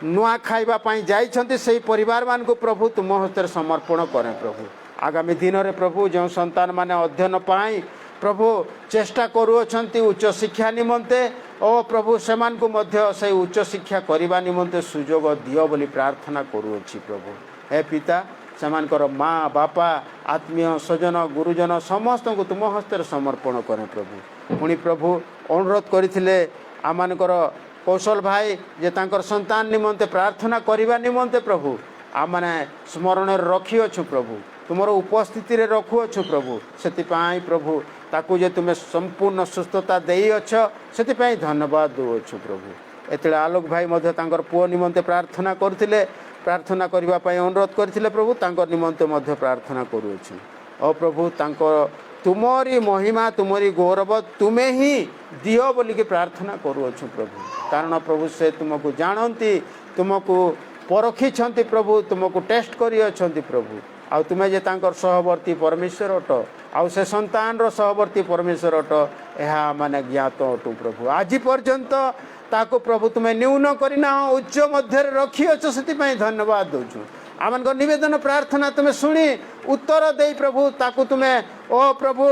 [SPEAKER 1] नुआ खाइबापी जाइछन्ति से परिवार मान को प्रभु तुम हस्ते समर्पण करें प्रभु आगामी दिन में प्रभु जो संतान माने अध्ययन पाई प्रभु चेष्टा करुअछन्ति उच्च शिक्षा निमंते ओ प्रभु सेमान को मध्य से उच्च शिक्षा करने निमंते सुजोग दियो बोली प्रार्थना करुअछि प्रभु हे पिता सेमानकर माँ बापा आत्मीय स्वजन गुरुजन समस्त को तुम हस्ते समर्पण करें प्रभु पुणी प्रभु अनुरोध करथिले आमानकर कौशल भाई जे तांकर संतान निमंते प्रार्थना करने निमंते प्रभु आमने स्मरण रखिअछु प्रभु तुमर उपस्थिति रे रखुअछु प्रभु सेतिपाई प्रभु ताकू जे तुम्हें संपूर्ण सुस्थता देइअछ सेतिपाई धन्यवाद दउछु प्रभु एतले आलोक भाई मध्य तांकर पुओ निमंते प्रार्थना करथिले प्रार्थना करबा पई अनुरोध करथिले प्रभु तांकर निमंते मध्य प्रार्थना करूछु ओ प्रभु तांकर तुमरी महिमा तुमरी गौरव तुम्हें ही दियो बोली के प्रार्थना करूछु प्रभु कारण प्रभु से तुमको जानती तुमको परखी छंती प्रभु तुमको टेस्ट करी अछंती प्रभु आउ तुम्हें जे तांकर सहवर्ती परमेश्वर अट आउ से संतान रो सहवर्ती परमेश्वर अट ଏହା माने ज्ञात अटु प्रभु आज पर्यंत ताको प्रभु तुम्हें न्यून करना उच्च मध्य रखिअछ से धन्यवाद दउछु आमनकर निवेदन प्रार्थना तुम्हें शुणी उत्तर दे प्रभु ताको तुम्हें ओ प्रभु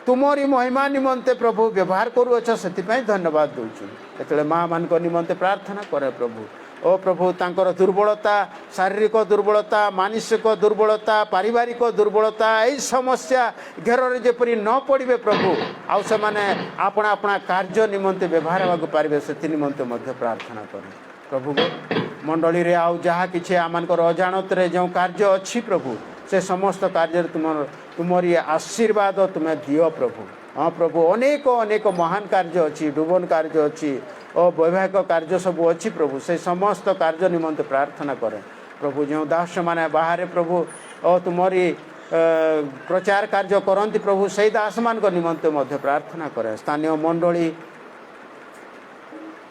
[SPEAKER 1] तुमरी महिमा निमंते प्रभु व्यवहार करूअछ से धन्यवाद दउछु एतले माँ मान निमंते प्रार्थना करे प्रभु ओ प्रभु तांकर दुर्बलता शारीरिक दुर्बलता मानसिक दुर्बलता पारिवारिक दुर्बलता यही समस्या घेर जेपरी न पड़े प्रभु आउ से माने अपना अपना कार्य निमंते व्यवहार होगा पारे से निमंते मध्य प्रार्थना करें प्रभु मंडली रे आउ जहाँ कि आमनकर अजाणत जो कार्य अच्छी प्रभु से समस्त कार्य तुमरी आशीर्वाद तुम्हें दियो प्रभु हाँ प्रभु अनेक अनेक महान कार्य अच्छी डुबन कार्य अच्छी और वैवाहिक कार्य सब अच्छी प्रभु से समस्त कार्य निमंते प्रार्थना करें प्रभु जो दास माने बाहर प्रभु और तुमरी प्रचार कार्य करती प्रभु से दास मान निमंते मध्य प्रार्थना करें स्थानीय मंडली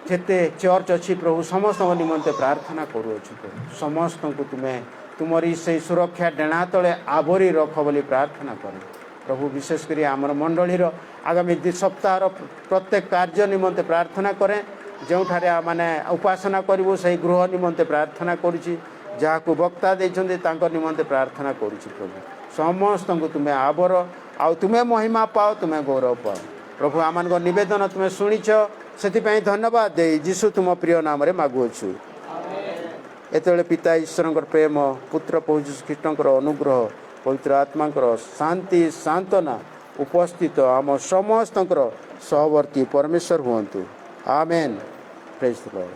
[SPEAKER 1] जेते चर्च अच्छी प्रभु समस्त निमंते प्रार्थना करूछु प्रभु समस्त को तुम्हें तुमरी से सुरक्षा डेणा तले आवरी रख बोली प्रार्थना करें प्रभु विशेषकर आमर मंडलीर आगामी 2 सप्ताह प्रत्येक कार्य निमंते प्रार्थना करें जो माने उपासना करूँ से गृह निमंते प्रार्थना करुँची जहाँ को वक्ता देते निमंते प्रार्थना करुँची प्रभु समस्त को तुम्हें आवर आउ तुम्हें महिमा पाओ तुम्हें गौरव पाओ प्रभु आमान निवेदन तुम्हें शुणीच से धन्यवाद दे जीशु तुम प्रिय नाम रे मागुअछु एतले पिता ईश्वर प्रेम पुत्र प्रभु यीशु ख्रीष्टर अनुग्रह पवित्र आत्मा शांति सांत्वना उपस्थित आम समस्त सहवर्ती परमेश्वर हुंतु आमेन प्रेज द लॉर्ड।